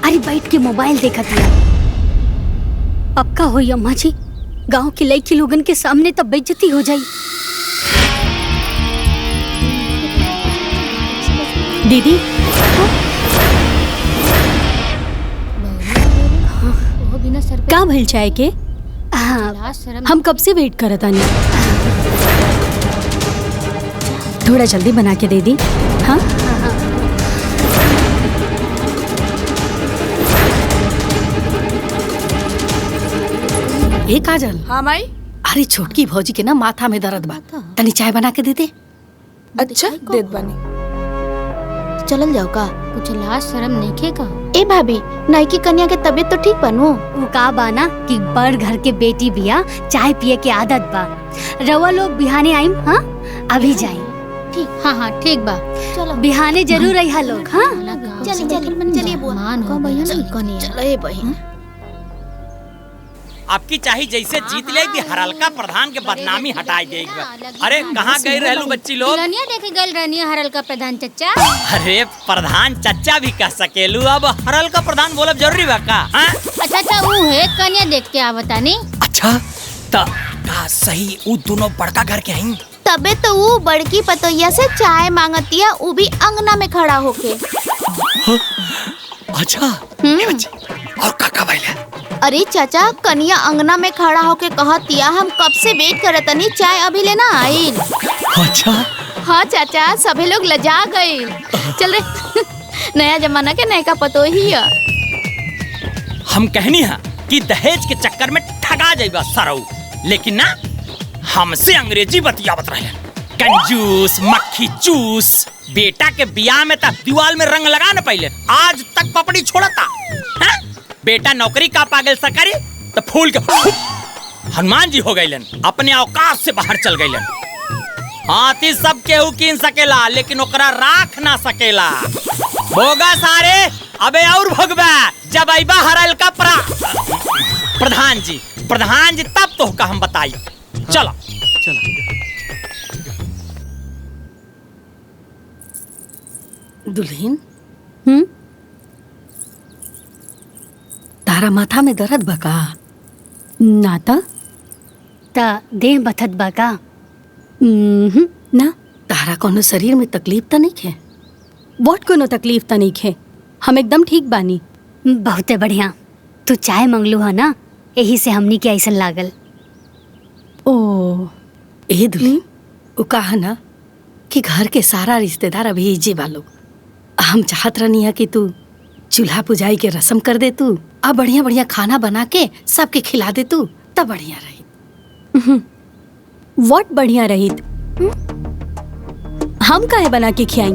अरे बैठ के मोबाइल देखत है। अब का होई अम्मा जी? गांव की लड़की लोगन के सामने तब बेइज्जती हो जाई। दीदी का भइल चाय के? हम कब से वेट करत आनी, थोड़ा जल्दी बना के दे दी। हाँ ए काजल। हाँ माई। अरे छोटकी भौजी के ना माथा में दर्द बा, तनी चाय बना के दे दे। अच्छा देत बानी। चलल जाओ का? कुछ लाज शर्म नहीं का? ए भाभी, नाई की कन्या के तबीयत तो ठीक बनू? वो का बाना कि बड़ घर के बेटी बिया, चाय पिए के आदत बा। रवा लोग बिहाने आइम। हाँ अभी जाई। ठीक। हाँ हाँ ठीक बा, चलो बिहाने जरूर रही लोग। हाँ चलिए बुआ। चलो ए बहन। आपकी चाही जैसे जीत ले दी हरलका प्रधान के बदनामी हटाई दे। अरे कहाँ गई रहलू बच्ची लोग? दुल्हनिया देखे गल रहनी हरल का प्रधान चचा। अरे प्रधान चचा भी कह सकेलू, अब हरलका प्रधान बोलब जरूरी बा का? अच्छा वो है कन्या देख के आवता नहीं। अच्छा त का सही उ दोनों बड़का घर के हई? तबे तो वो बड़की पतोहिया से चाय मांगतिया, वो भी अंगना में खड़ा होके। अच्छा और काका भाईले? अरे चाचा कन्या अंगना में खड़ा होके कहतिया हम कब से वेट करत तनी, चाय अभी लेना आइल। अच्छा हाँ चाचा सभी लोग लजा गए। चल रे नया जमाना के नयका पतोहिया। हम कहनी है कि दहेज के चक्कर में ठगा जाइबा सरऊ, लेकिन ना हमसे अंग्रेजी बतियावत रहे। कंजूस मक्खी चूस। बेटा के बियाह में तक दीवाल में रंग लगा न पहले, आज तक पपड़ी छोड़ता है? बेटा नौकरी का पागल सकरी तो फूल के हनुमान जी हो गईलन, अपने औकात से बाहर चल गईलन। हाथी सब केहू कीन सकेला लेकिन ओकरा राख ना सकेला। भोगा सारे अबे और भोगबा जब आइबा हरल का प्रधान जी तब तो का हम बताई। चलो दुल्हन तारा माथा में दर्द बका? नाता ता देह बथत बाका? ना तारा कोनो शरीर में तकलीफ तो नहीं है? बहुत कोनो तकलीफ तो नहीं है, हम एकदम ठीक बानी। बहुते बढ़िया, तू चाय मंगलू है ना, यही से हमनी के ऐसा लागल। ओ ए दुल्हन वो कहा ना कि घर के सारा रिश्तेदार अभी इजे वालों, हम चाहत रहनी है कि तू चूल्हा पुजाई के रस्म कर दे तू, अब बढ़िया बढ़िया खाना बना के सबके खिला दे तू, तब बढ़िया रही। व्हाट बढ़िया रही? हम काहे बना के खियाई?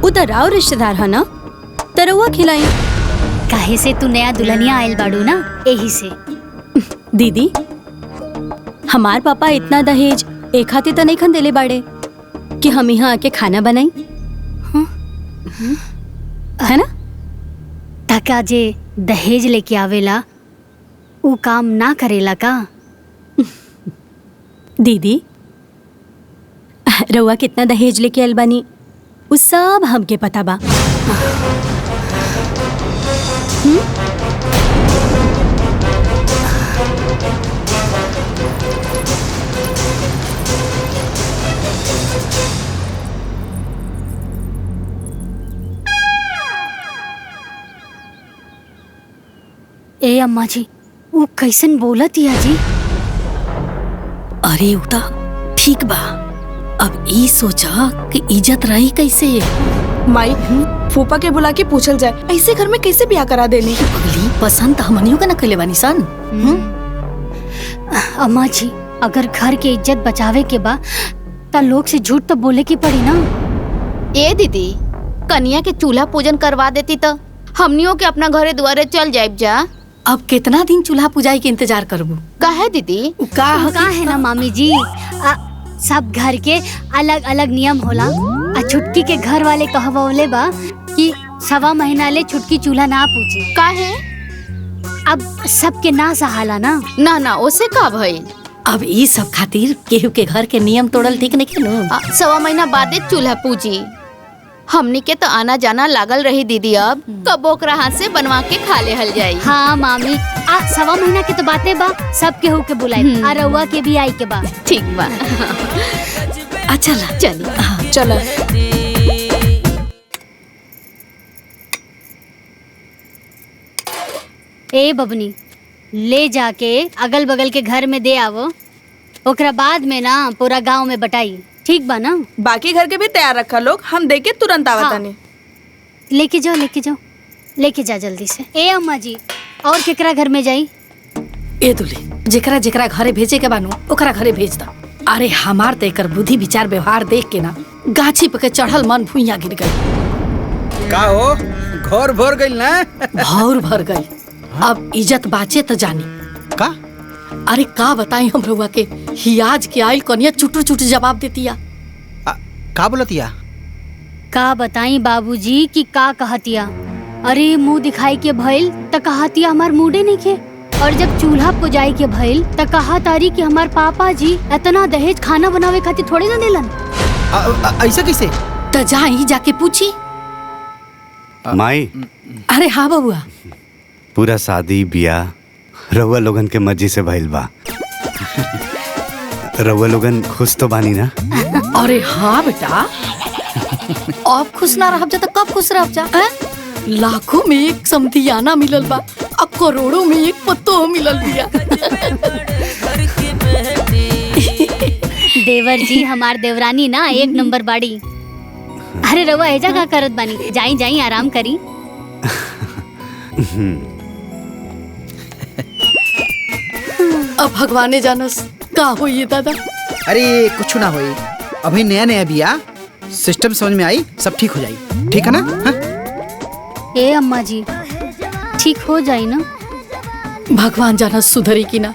उधर आओ रिश्तेदार है ना, तरवा खिलाई। काहे से तू नया दुल्हनिया आयल बाड़ू ना, यही से। दीदी हमार पापा इतना दहेज एक खाते तो नहीं खन देले बाड़े कि हम यहाँ आके खाना बनाई, है ना? ताका जे दहेज लेके आवेला वो काम ना करेला का? दीदी रउआ कितना दहेज लेके आयल बानी वो सब हमके पता बा। ए अम्मा जी वो कैसन बोलत या जी? अरे उता ठीक बा, अब ई सोचा कि इज्जत रही कैसे। माई फूफा के बुला के पूछल जाए ऐसे घर में कैसे ब्याह करा देनी? अगली पसंद तो हमनियों का न कले बानी सन। अम्मा जी अगर घर के इज्जत बचावे के बा ता लोग से झूठ तो बोले की पड़ी ना। ए दीदी कन्या के चूल्हा पूजन करवा देती तो हमनियों के अपना घरे दुआरे चल जाइब जा। अब कितना दिन चूल्हा पुजाई के इंतजार करबू? काहे दीदी? का है ना मामी जी, सब घर के अलग अलग नियम होला। छुटकी के घर वाले कहवले बा कि 1.25 महीना ले छुटकी चूल्हा ना पूछे। काहे? अब सबके ना सहाला ना। ना ओसे का भइल? अब ई सब खातिर केहू के घर के नियम तोड़ल ठीक नहीं खेलो। 1.25 महीना बादे चूल्हा पूजी। हमनी के तो आना जाना लागल रही दीदी, अब कब ओकरा हाथ से बनवा के खा ले हल जाई। हाँ मामी 1.25 महीना के तो बातें बा, सब केहू के बुलाई आ रउआ के भी आई के बा। ठीक बा। अच्छा चलिए चलो। ए बबनी ले जाके अगल बगल के घर में दे आवो, ओकरा बाद में ना पूरा गांव में बटाई, ठीक बा ना? बाकी घर के भी तैयार रखा लोग, हम देके तुरंत आवतानी। लेके जाओ लेके जा जल्दी से। ए अम्मा जी और केकरा घर में जाई? ए दुली जेकरा जेकरा घरे भेजे के बानू ओकरा घरे भेज दा। अरे हमार ते एकर बुद्धि विचार व्यवहार देख के ना गाछी पे चढ़ल मन भुइया गिर गई। का हो घर भर गई ना? भौर भर गई। अब इज्जत बाचे तो जानी का? अरे का बताई हम रउआ के, हियाज के आइल कनिया चुटू चुटू जवाब देतिया। का बोलतिया? का बताई बाबूजी की का कहतिया? अरे मुंह दिखाई के भइल त कहतिया हमार मूडे नहीं खे। और जब चूल्हा पुजाई के भइल त कहा तारी कि हमार पापा जी इतना दहेज खाना बनावे खातिर थोड़े ना देलन। ऐसा कैसे? त जा ही जाके पूछी। माई अरे हाँ बबुआ। पूरा शादी बियाह रउआ लोगन के मर्जी से भइल बा। रउआ लोगन खुश तो बानी ना? अरे हाँ बेटा, अब खुश ना रह जा तो कब खुश रह जा? लाखों में एक समधियाना मिलल बा और करोड़ों में एक पत्तो मिलल बिया। देवर जी हमार देवरानी ना एक नंबर बाड़ी। अरे रवा एजा का करत बानी, जाई जाई आराम करी। अब भगवाने जानस का होई दादा। अरे कुछ ना होई, अभी नया नया बिया, सिस्टम समझ में आई, सब ठीक हो जाई। ठीक है ना? हाँ? ए अम्मा जी ठीक हो जाई ना? भगवान जानस सुधरी की ना।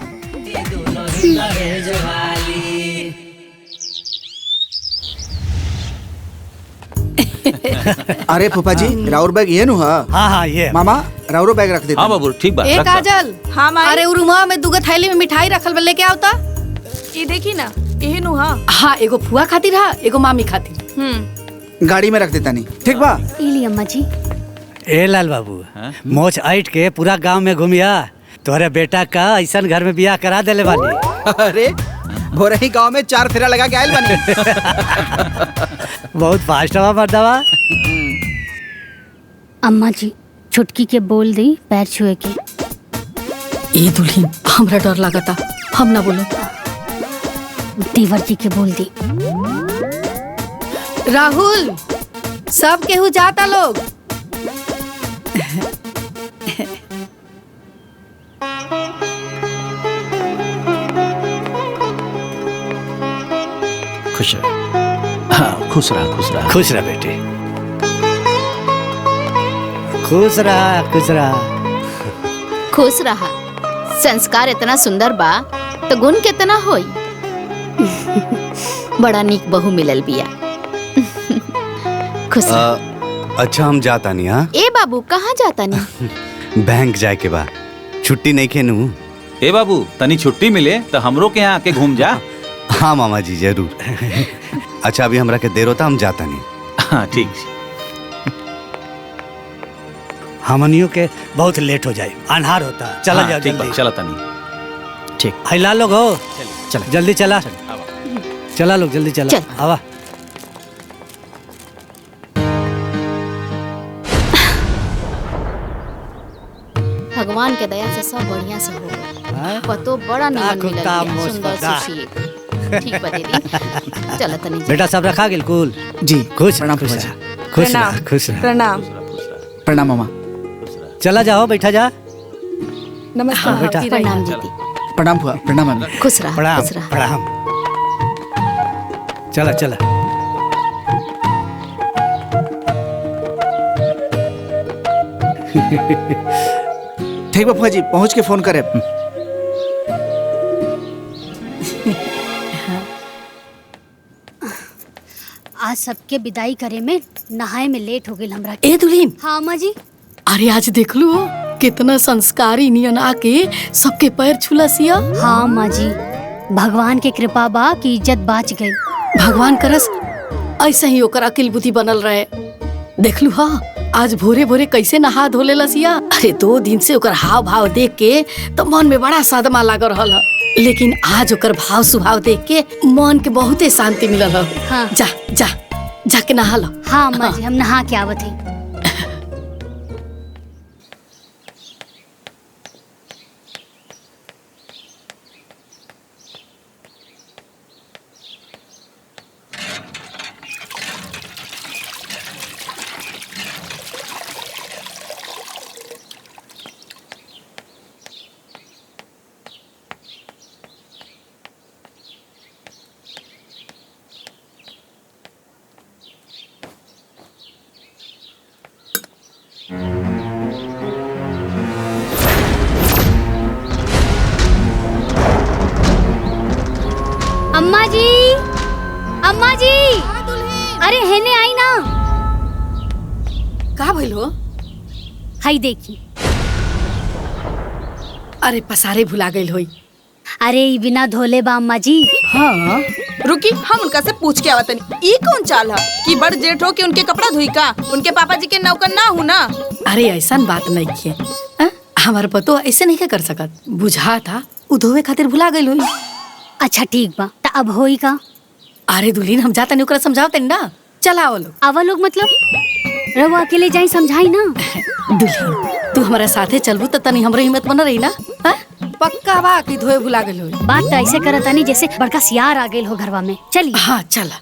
अरे फूफा जी राउर बैग ये नु है? हाँ हाँ ये मामा राउरो बैग रख देते। हाँ बाबू ठीक बात। ए काजल। हाँ माई। अरे उरुमा में दुगो थैली में मिठाई रखल बा, लेके आवता। ये देखी ना, यही नु हाँ। हाँ एगो फुआ खातिर हा, एगो मामी खातिर। गाड़ी में रख देता नहीं, ठीक बा? इली अम्मा जी। ए लाल बाबू, मोच ऐट के पूरा गांव में घूमिया, तोरे बेटा का ऐसा घर में बियाह करा देले वाली। अरे भोरही गांव में 4 फेरा लगा के आयल बानी। बहुत फास्ट हवा मर्दवा। अम्मा जी छुटकी के बोल दी पैर छुए के। ए दुल्हन हमरा डर लगता, हम ना बोलो। देवर जी के बोल दी। राहुल सब केहू जाता लोग। खुश रह। हाँ खुश रहा खुश रहा। खुश रह बेटे, खुश रहा खुश रहा। खुश रहा। संस्कार इतना सुंदर बा तो गुण कितना होई। बड़ा नीक बहू मिलल बिया। खुश रहा। अच्छा हम जाता नहीं। हाँ ए बाबू कहाँ जाता नहीं? बैंक जाए के बा, छुट्टी नहीं खेनू। ए बाबू तनी छुट्टी मिले तो हमरो के यहाँ आके घूम जा। हाँ मामा जी जरूर। अच्छा अभी हमरा के देर होता, हम जाता नहीं। हाँ ठीक। हमनियों के बहुत लेट हो जाए, अन्हार होता। चला हाँ, जाओ ठीक जल्दी। बा, चला तनी। ठीक। हाय लाल लोग हो, चल जल्दी चला। चला लोग जल्दी चला। आवा। भगवान के दया से सब बढ़िया से हो गया। पतो बड़ा निमन मिलल बिया, सुंदर सुशील। ठीक बा दीदी। चला तनी। बेटा सब रखा गेल कुल? जी खुश प्रणाम खुश फूफा जी। रह, खुश रह, खुश रह। प्रणाम। प्रणाम मामा। चला जाओ, बैठा जा। नमस्कार हाँ, बेटा। प्रणाम दीदी। प्रणाम फूफा, प्रणाम मामी। खुश रहा। प्रणाम खुश रहा। प्रणाम। चला चला। ठीक बा फूफा जी, पहुँच के फोन करे। आज सबके विदाई करे में नहाए में लेट हो गई हमरा। ए दुल्हन। हाँ अम्मा जी। अरे आज देख लू कितना संस्कारी नियन आके सबके पैर छुलसिया। हाँ अम्मा जी, भगवान के कृपा बा की इज्जत बाच गई। भगवान करस ऐसे ही ओकर अकिल बुद्धि बनल रहे। देख लू हाँ आज भोरे भोरे कैसे नहा धोले लसिया। अरे 2 दिन से ओकर हाव भाव देख के तो मन में बड़ा सदमा लाग रहल है, लेकिन आज ओकर भाव स्वभाव देख के मन के बहुते शांति मिलल है। हाँ। जा जा जाके नहा लो। हाँ अम्मा जी, हम नहा के आवत है। अम्मा जी, अम्मा जी, अरे हेने आई ना। का भइल हो? हाई देखी। अरे पसारे भुला गई होई। अरे ई बिना धोले बा अम्मा जी। हाँ रुकी, हम उनका से पूछ के आवतनी। ई कौन चाल है कि बड़ जेठ हो के उनके कपड़ा धोई का? उनके पापा जी के नौकर ना हूँ ना। अरे ऐसा बात नहीं किए, हमारे पतो ऐसे नहीं कर सकत। बुझा था उ धोवे खातिर भुला गई होई। अच्छा ठीक बा, त अब होई का? अरे दुल्हीन हम जाता नहीं ओकरा समझावते ना। चला आवो लोग। आवा लोग मतलब रवा अकेले जाई समझाई ना। दुल्हीन तू हमारे साथे चलबू तो तनी हमरे हिम्मत बना रही ना। पक्का बा कि धोए भुला गई होई। बात तो ऐसे करता नहीं जैसे बड़का सियार आ गई हो घरवा में। चलिए। हाँ चला।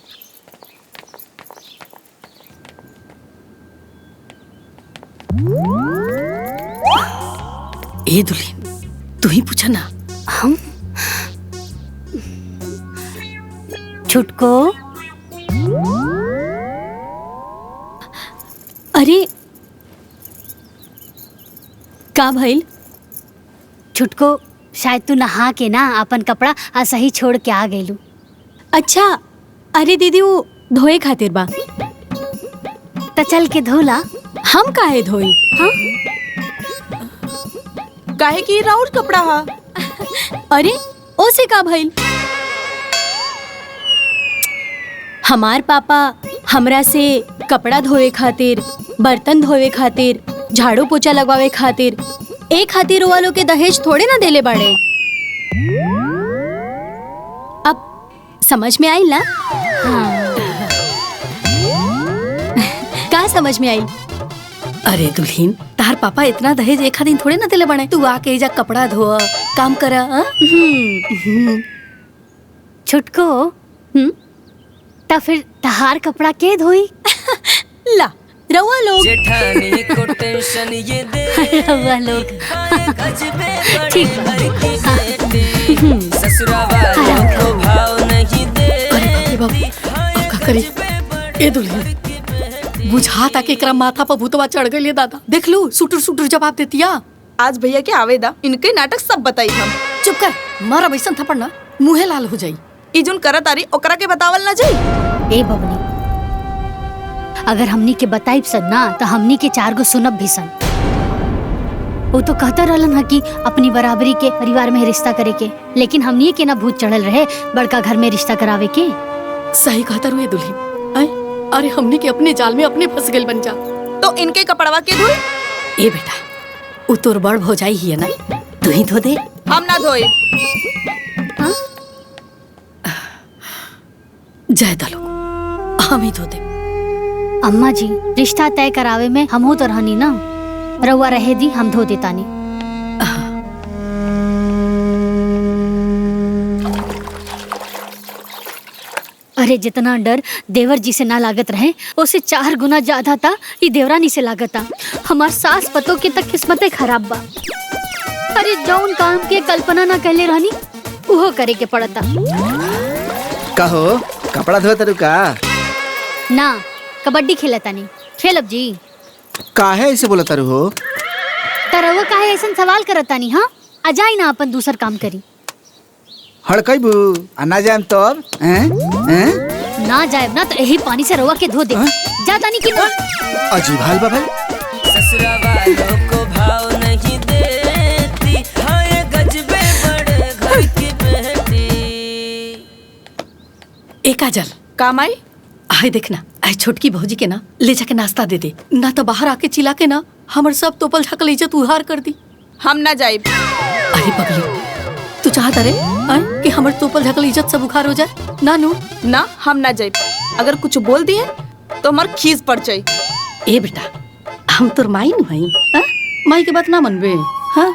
ए दुल्हीन तू ही पूछा ना। हम छुटको। अरे का भइल? छुटको शायद तू नहा के ना अपन कपड़ा सही छोड़ के आ गईलू। अच्छा अरे दीदी वो धोए खातिर बा। त चल के धोला। हम काहे धोई? हाँ काहे की राउर कपड़ा हा? अरे ओसे का भइल? हमार पापा हमरा से कपड़ा धोए खातिर, बर्तन धोए खातिर, झाड़ू पोछा लगवावे खातिर, एक खातिर वालों के दहेज थोड़े ना देले बाड़े। अब समझ में आई ना? का समझ में आई? अरे दुल्हीन तार पापा इतना दहेज एक दिन थोड़े ना दिले बने। तू आके एजा कपड़ा धोआ काम करा। छुटको त फिर तहार कपड़ा के धोई? ला रवा लोग। जेठानी को टेंशन ये दे रवा लोग। ठीक बा। ससुरा वालों को भाव नहीं दे। अरे बाप रे बाप, अब का करी? ए दुल्हीन बुझा था कि एकरा माथा पर भूतवा चढ़ गई। दादा देख लू सुटुर सुटुर जवाब देतिया। आज भैया के आवेदा इनके नाटक सब बताई हम। चुप कर, मारा बैसन थप्पड़ ना मुंहे लाल हो जाई। ई जोन करत आरी ओकरा के बतावल ना जाई। ए बबनी अगर हमनी के बताइब सन ना तो हमनी के 4 गो सुनब भी सन। वो तो कहता रहलन है कि अपनी बराबरी के परिवार में रिश्ता करे के, लेकिन हमनी के ना भूत चढ़ल रहे बड़का घर में रिश्ता करावे के। सही कहता रुए दुल्हीन। अरे हमनी के अपने जाल में अपने फंस गए बन जा। तो इनके कपड़वा के धोई? ए बेटा उ तोर बड़ भौजाई ही है ना, तू ही धो दे। हम ना धोए। जय दलो हम ही धो दे। अम्मा जी रिश्ता तय करावे में हम तो रहनी ना, रउआ रहे दी हम धो देतानी। अरे जितना डर देवर जी से ना लागत रहे उससे 4 गुना ज्यादा था ये देवरानी से लागता। हमार सास पतों के तक किस्मतें खराब बा। अरे जौन काम के कल्पना ना कहले रहनी वो करे के पड़ता। कहो कपड़ा धोए तरु का? ना कबड्डी खेलता नहीं। खेलब जी। काहे ऐसे बोला तरु हो? तरवा काहे ऐसा सवाल करता नहीं? हाँ आ जाई ना अपन दूसर काम करी। हड़कईबू ना जाएम तब हैं? ना जाए ना तो यही पानी से रवा के धो दे। जाता नहीं कि ना। अजीब हाल बा भाई। ससुरा वालों को भाव नहीं देती, हाय गजबे बड़े घर की बेटी। एक काजल काम आई? आए देखना आए छोटकी भौजी के ना ले जाके नाश्ता दे दे, ना तो बाहर आके चिल्ला के ना हमर सब तोपल झाकल इज्जत उहार कर दी। हम ना जाए। अरे पगली तू चाहता रे कि हमर तोपल झाकल इज्जत सब उखार हो जाए? ना नू ना हम ना जाए। अगर कुछ बोल दिए तो हमार खीस पड़ जाए। ए बेटा हम तोर माई नु हई, माई के बात ना मनबे। हाँ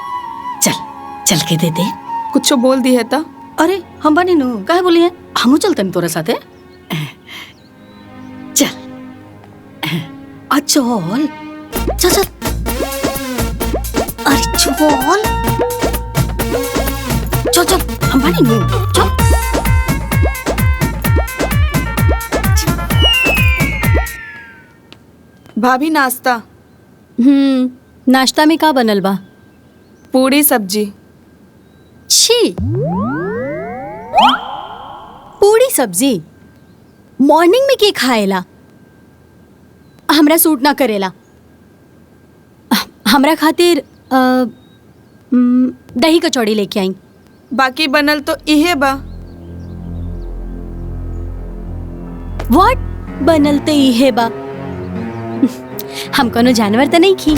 चल चल के दे दे। कुछ बोल दी है तो? अरे हम बनी नु काहे बोली है? हमू चलतन तोरे साथे। चल चल चल चल। अरे चल चल चल हम बनी नु चल। भाभी नाश्ता। नाश्ता में का बनल बा? पूरी सब्जी। छी पूरी सब्जी मॉर्निंग में के खाएला? हमरा सूट ना करेला। हमरा खातिर दही कचौड़ी लेके आई। बाकी बनल तो इहे बा। व्हाट? बनल तो इहे बा। हम कोनो जानवर तो नहीं खी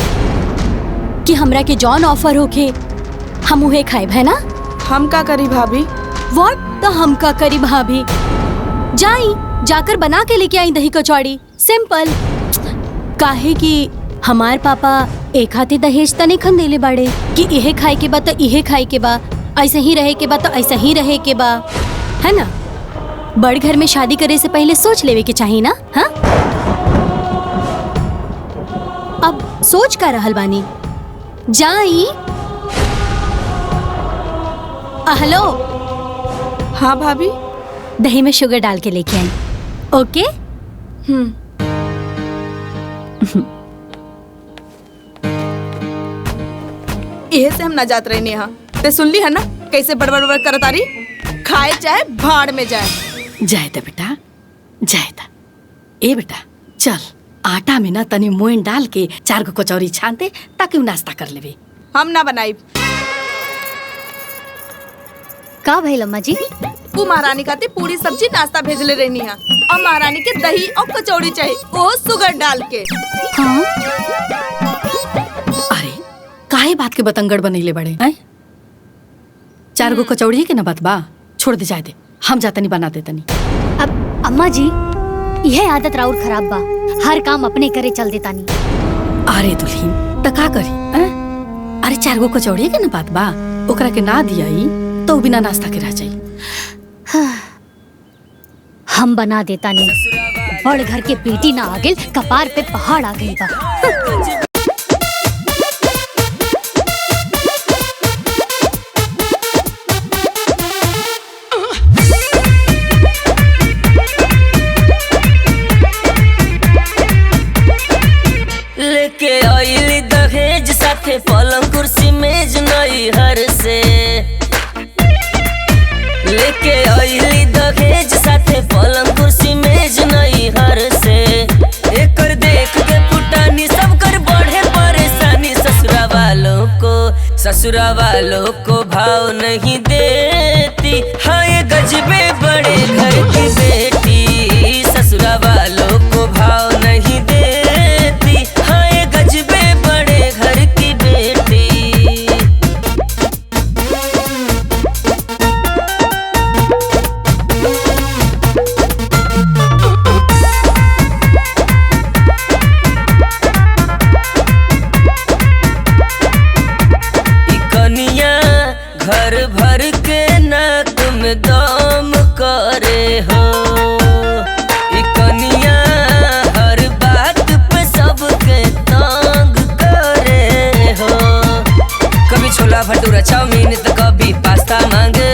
कि हमरा के जॉन ऑफर होके हम उहे खाए है ना। हम का करी भाभी? व्हाट? तो हम का करी भाभी? जाई जाकर बना के लेके आई दही कचौड़ी, सिंपल। काहे कि हमार पापा एक हाथे दहेज तने खन देले बाड़े कि इहे खाए के बा तो इहे खाए के बा, ऐसे ही रहे के बा तो ऐसे ही रहे के बा, है ना। बड़ घर में शादी करे से पहले सोच लेवे के चाहिए ना। हाँ, अब सोच का रहल बानी। जाई। हेलो। हाँ भाभी। दही में शुगर डाल के लेके आई। ओके। इहे से हम ना जात रहे नेहा। ते सुन ली है ना कैसे बड़बड़ बड़बड़ करत आरी। खाए चाहे भाड़ में जाए। जाए ता बेटा, जाए ता। ए बेटा चल, आटा में ना तनी मोइन डाल के 4 गो कचौरी छान दे ताकि उ नाश्ता कर लेवे। हम ना बनाई। का भइल अम्मा जी? वो महारानी खाती पूरी सब्जी नाश्ता भेजले रहनी है और महारानी के दही और कचौड़ी चाहिए, वो शुगर डाल के। हाँ? अरे काहे बात के बतंगड़ बनैले बड़े हैं? 4 गो कचौड़ी के ना बात बा, छोड़ दे, जाए दे। हम जातनी बना देतनी। अब अम्मा जी यह आदत राउर खराब बा, हर काम अपने करे चल देतानी। अरे दुल्हीन त का करी? अरे 4 गो कचौड़ी के ना बात बा, ओकरा के ना दियाई तो बिना नाश्ता के रह जाई। हम बना देतानी। बड़ घर के बेटी ना आ गेल, कपार पे पहाड़ आ गई बा। लेके आइली दहेज साथे पलंग कुर्सी मेज नई हर से। लेके आइली दहेज साथे पलंग कुर्सी मेज नई हर से। एकर देख के पुटानी सब कर बढ़े परेशानी। ससुरा वालों को भाव नहीं देती। हाँ ये गजबे बड़े घर की बेटी। ससुरा वालों को भाव नहीं देती। हाँ ये गजबे बड़े घर की बेटी। घर भर के नाक में दम करे हो। कनिया हर बात पे सबके तंग करे हो। कभी छोला भटूरा चाउमीन तो कभी पास्ता मांगे।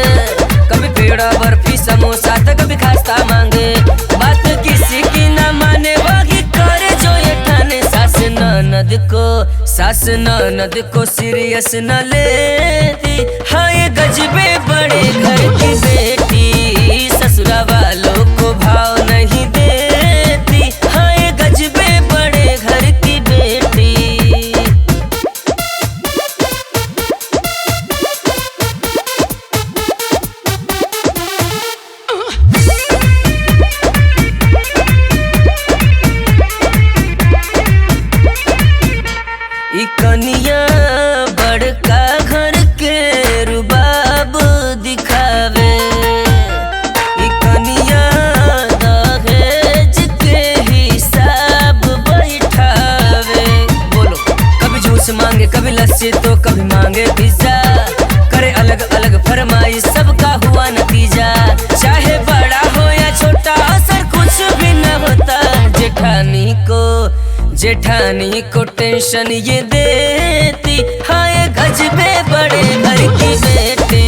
कभी पेड़ा बर्फी समोसा तो कभी खास्ता मांगे। बात किसी की ना माने वही करे जो ये ठाने। सास ननद को सीरियस न लेती। हाँ ये गजबे बड़े घर की बेटी। ससुरा वालों को भाव नहीं देती। हाँ ये गजबे बड़े घर की बेटी। कनिया बड़का घर के रुबाब दिखावे। कनिया दहेज के हिसाब बैठावे। बोलो कभी जूस मांगे कभी लस्सी तो कभी मांगे पिज्जा। करे अलग अलग फरमाइश सबका हुआ नतीजा। चाहे बड़ा हो या छोटा असर कुछ भी न होता। जेठानी को टेंशन ये देती। हाँ ये गजबे बड़े घर की बेटी।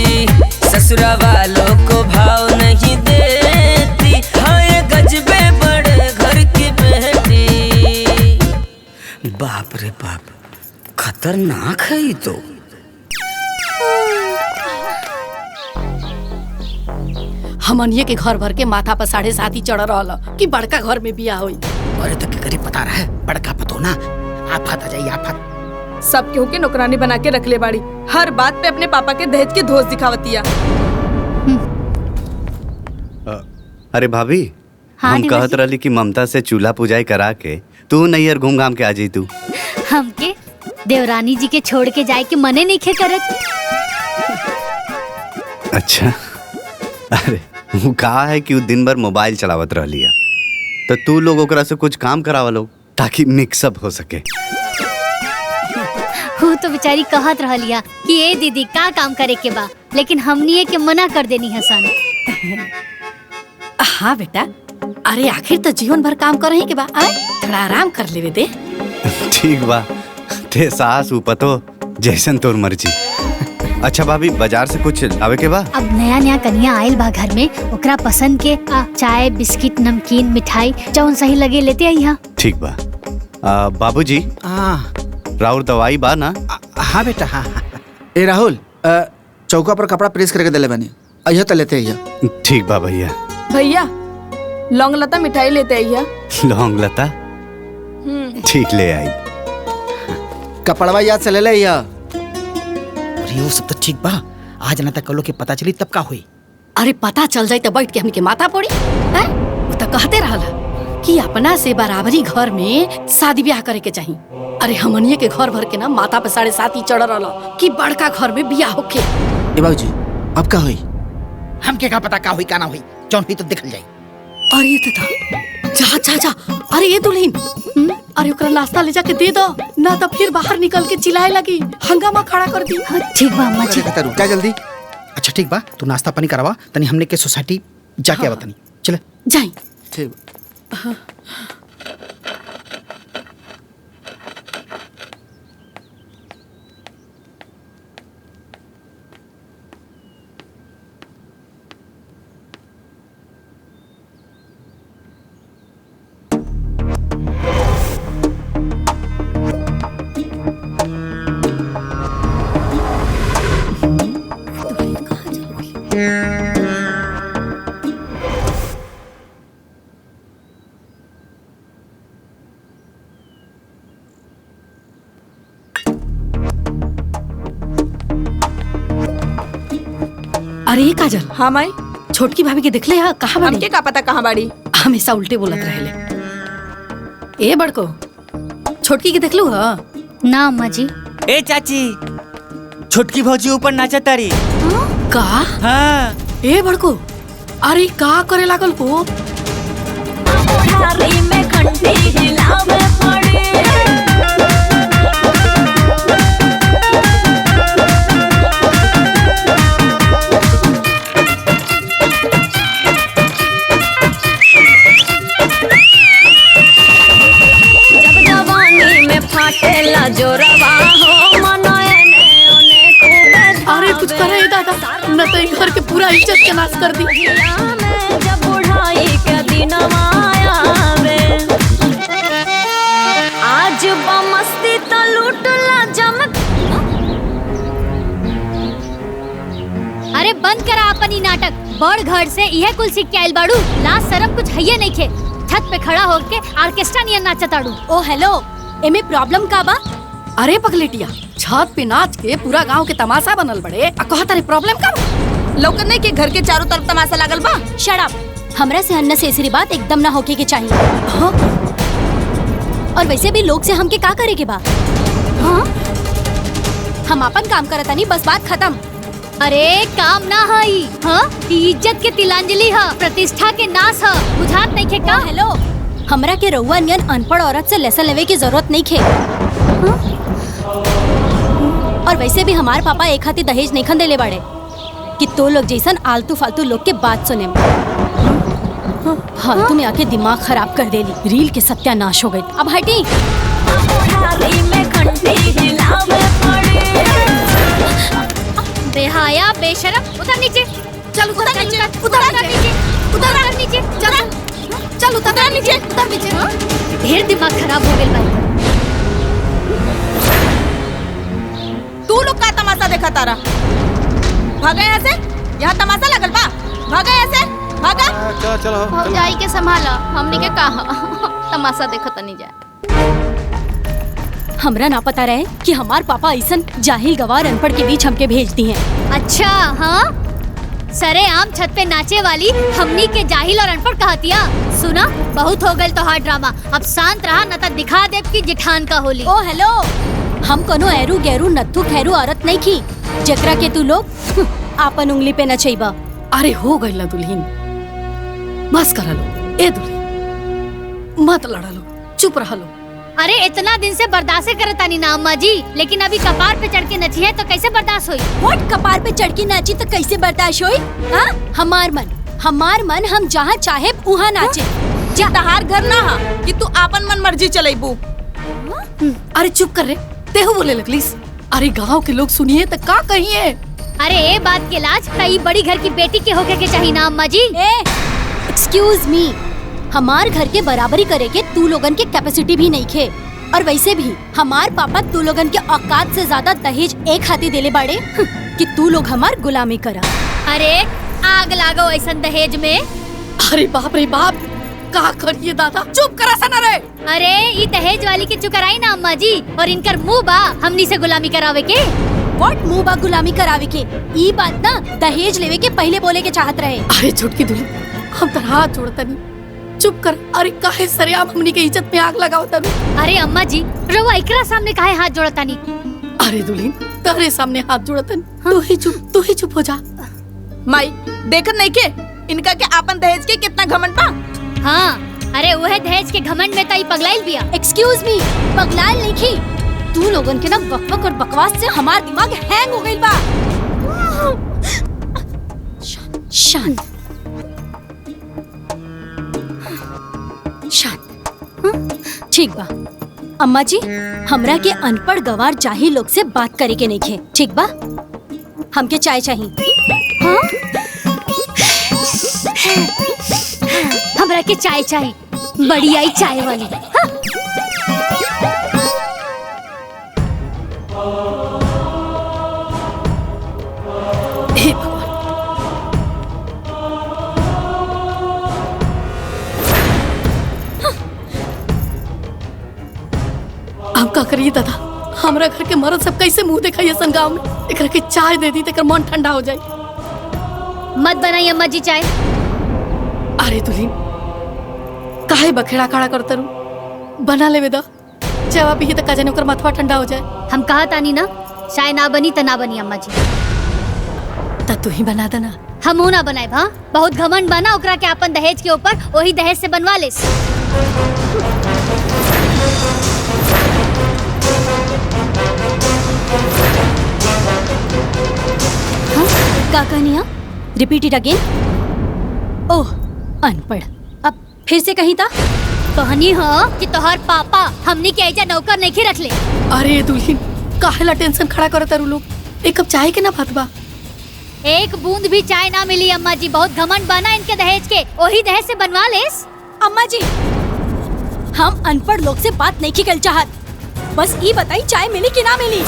ससुरा वालों को भाव नहीं देती। हाँ ये गजबे बड़े घर की बेटी। बाप रे बाप, खतरनाक है ये तो। हमनिए के घर भर के माथा पर 7.5 चढ़ रहा कि बड़का घर में बियाह हुई। अरे तो करी पता रहे बड़का पतो ना आफत आ जाई आफत। सब केहू के नौकरानी बना के रख ले बाड़ी। हर बात पे अपने पापा के दहेज के धोस दिखावतिया। अरे भाभी, हाँ, हम देवर कहत जी। रहली कि ममता से चूल्हा पुजाई करा के तू नैयर घूम घाम के आ जाई तू। हमके देवरानी जी के छोड़ के जाए के मने नहीं खे करत। अच्छा, अरे वो कहा है कि वो दिन भर मोबाइल चलावत रहली है, तो तू लोग ओकरा से कुछ काम करावा लो ताकि मिक्सअप हो सके। वो तो बेचारी कहत रहलिया कि ए दीदी का काम करे के बा, लेकिन हमनी के मना कर देनी हसन। हाँ बेटा, अरे आखिर तो जीवन भर काम कर रही के बा, आए थोड़ा आराम कर लेवे दे। ठीक बा, ते सास उपतो जैसन तोर मर्जी। अच्छा भाभी, बाजार से कुछ लावे के बा? अब नया नया कन्या आयल बा घर में, ओकरा पसंद के चाय बिस्किट नमकीन मिठाई जौन सही लगे लेते आइहा। ठीक बा। बाबूजी, राउर दवाई बा ना? हाँ बेटा, हाँ। ए राहुल, चौका पर कपड़ा प्रेस करके दिले बनी, अइहा तो लेते अइहा। ठीक बा भैया। भैया लौंग लता मिठाई लेते आइया। लौंग लता ठीक ले आई। कपड़वा याद से ले ले अइहा। अरे वो सब तो ठीक बा, आज ना तक कलो के पता चली तब का हुई। अरे पता चल जाए तो बैठ के हमके माथा पड़ी है? वो तो कहते रहला कि अपना से बराबरी घर में शादी ब्याह करे के चाहिए। अरे हमनिए के घर भर के ना माथा पे 7.5 चढ़ रहला कि बड़का घर में ब्याह होके। ए बाबूजी, अब का हुई? हमके का पता का हुई का ना हुई, जौन हुई तो दिखल जाई। अरे ये तो जा जा जा, अरे ये दुल्हन, अरे ओकरा नाश्ता ले जाके दे दो, ना तो फिर बाहर निकल के चिल्लाए लगी, हंगामा खड़ा कर दी। ठीक बा अम्मा जी। क्या जल्दी? अच्छा ठीक बा, तू नाश्ता पानी करवा तनी, हमने के सोसाइटी जाके आवा तनी। चले जाई। ठीक। अरे ये काजल, हाँ माई, छोटकी भाभी के दिखले है कहाँ बाड़ी? हमके का पता कहाँ बाड़ी? हमेशा उल्टे बोलत रहले। ए बड़को, छोटकी के देखलू ह? ना अम्मा जी। ए चाची, छोटकी भौजी ऊपर नाचत तारी। का? हाँ। ए बड़को, अरे का करे लागल को? में घंटी हिलावे पड़े। जब जवानी में फाटेला जोरवा हो मनोए ने ओने खूबे। अरे कुछ करे दादा, न तो इन घर के पूरा इज्जत के नाश कर दी। जब बुढ़ाई के दिनवा आवे, आज बमस्ती तो लूटला जमक। अरे बंद करा अपन ही नाटक, बड़ घर से यह कुल सीख के आइल बाड़ू, लाज शरम कुछ हइये नहीं खे। छत पे खड़ा होके ऑर्केस्ट्रा नियन नाचताड़ू। ओ हेलो, एमे प्रॉब्लम का बा? अरे पगलेटिया, छत पे नाच के पूरा गांव के तमाशा बनल बड़े, आ कहता रे प्रॉब्लम का? लौकत नहीं कि घर के चारों तरफ तमाशा लागल बा। शट अप, हमरा से अननेसेसरी बात एकदम ना होके के चाहिए। हाँ? और वैसे भी लोग से हमके का करे के बा? हाँ? हम अपन काम करतानी, बस बात खत्म। अरे काम ना हई, हाँ? इज्जत के तिलांजलि है, प्रतिष्ठा के नाश है, बुझात नहीं खे का? हेलो, हमरा के रउआ नियन अनपढ़ औरत से लेसन लेवे की जरूरत नहीं खे। हाँ? और वैसे भी हमार पापा एक हाथी दहेज नहीं खंदेले बाड़े कि तो लोग जैसन आलतू फालतू लोग के बात सुने। फालतू में आके दिमाग खराब कर देली, रील के सत्यानाश हो गई। अब हटी। बेहाया बेशरम, उतर नीचे। चल उतर नीचे, उतर नीचे, उतर नीचे, चल उतर नीचे, उतर नीचे। ढेर दिमाग खराब हो गइल भाई। तू लोग का तमाशा देखा तारा? भागा यहाँ से, यहाँ तमाशा लगल बा। भागा यहाँ से, भागा। चलो भौजाई के संभाला, हमनी के कहा तमाशा देखत नहीं जाए। हमरा ना पता रहे कि हमार पापा ऐसन जाहिल गवार अनपढ़ के बीच हमके भेज दी हैं। अच्छा हाँ, सरे आम छत पे नाचे वाली हमनी के जाहिल और अनपढ़ कहतिया। सुना, बहुत हो गल तोहार ड्रामा, अब शांत रहा न त दिखा देब कि जिठान का होली। ओ हेलो, हम कोनो एरू गैरू नत्थु खैरू औरत नहीं की जकरा के तू लोग आपन उंगली पे नचैबा। अरे हो गई ला दुल्हन, बस करा लो। ए दुल्हन मत लड़ा लो, चुप रहा लो। अरे इतना दिन से बर्दाश्त करतानी ना अम्मा जी, लेकिन अभी कपार पे चढ़ के नची है तो कैसे बर्दाश्त हुई? व्हाट, कपार पे चढ़ के नाची तो कैसे बर्दाश्त हुई? हाँ, हमार मन हम जहाँ चाहे वहाँ नाचे। जी तहार घर ना हा कि तू आपन मन मर्जी चलेबू। अरे चुप कर रे, तेहू बोले लगलीस। अरे गांव के लोग सुनिए तो का कहिए। अरे ये बात के लाज कई बड़ी घर की बेटी के होके के चाहिए ना अम्मा जी। एक्सक्यूज मी, हमार घर के बराबरी करे के तू लोगन के कैपेसिटी भी नहीं खे। और वैसे भी हमार पापा तू लोगन के औकात से ज्यादा दहेज एक हाथी देले बाड़े कि तू लोग हमार गुलामी करा। अरे आग लागो ऐसन दहेज में। अरे बाप रे बाप, का करिए दादा, चुप करा सना रे। अरे ये दहेज वाली के चुकराई ना अम्मा जी, और इनकर मुंह बा हमनी से गुलामी करावे के। व्हाट, मुंह बा गुलामी करावे के? ई बात ना दहेज लेवे के पहले बोले के चाहत रहे। अरे छुटकी दुल्हन, हम तर हाथ जोड़ता नहीं, चुप कर। अरे काहे सरेआम हमनी के इज्जत में आग लगाओ तब। अरे अम्मा जी, रवा एकरा सामने काहे हाथ जोड़ता नहीं? अरे दुल्हन, तेरे सामने हाथ जोड़ता नहीं। तू ही चुप हो जा। माई देखत नहीं के इनका के आपन दहेज के कितना घमंड बा। हाँ, अरे वह दहेज के घमंड में तई पगलाइल बिया। एक्सक्यूज मी, पगलाइल नहीं की। तू लोगन के ना बकबक और बकवास से हमार दिमाग हैंग हो गइल बा। शांत शांत, ठीक बा। अम्मा जी, हमरा के अनपढ़ गवार जाहिल लोग से बात करे के नहीं खे, ठीक बा? हमके चाय चाहिए। हाँ? हमरा के चाय चाहिए, बड़ी आई चाय वाली। हाँ? हे भगवान, अब का करिए दादा? हमरा घर के मर्द सब कैसे मुंह दिखाई सन गाँव में? एकरा के चाय दे दी तेकर मन ठंडा हो जाए। मत बनाई अम्मा जी चाय। अरे दुल्हन, काहे बखेड़ा खड़ा करते रू? बना ले बेदा, चाय पी तो का जाने ओकर माथवा ठंडा हो जाए। हम कहा तानी ना, चाय ना बनी त ना बनी अम्मा जी। त तू ही बना देना। हम ना बनाए भा, बहुत घमंड बना ओकरा के अपन दहेज के ऊपर, वही दहेज से बनवा लेस। का कहनिया? Repeat it again. ओह, अनपढ़। अब फिर से कहीं था? कहनी हो कि तोहर पापा हमनी के ऐजा नौकर नहीं रख ले। अरे दुल्हन, काहेला टेंशन खड़ा करत रू लोग? एक कप चाय के ना बात बा। एक बूंद भी चाय ना मिली अम्मा जी, बहुत घमंड बना इनके दहेज के, वही दहेज से बनवा लेस। अम्मा जी, हम अनपढ़ लोग से बात नहीं की कल चाहत, बस ये बताई चाय मिली कि ना मिली।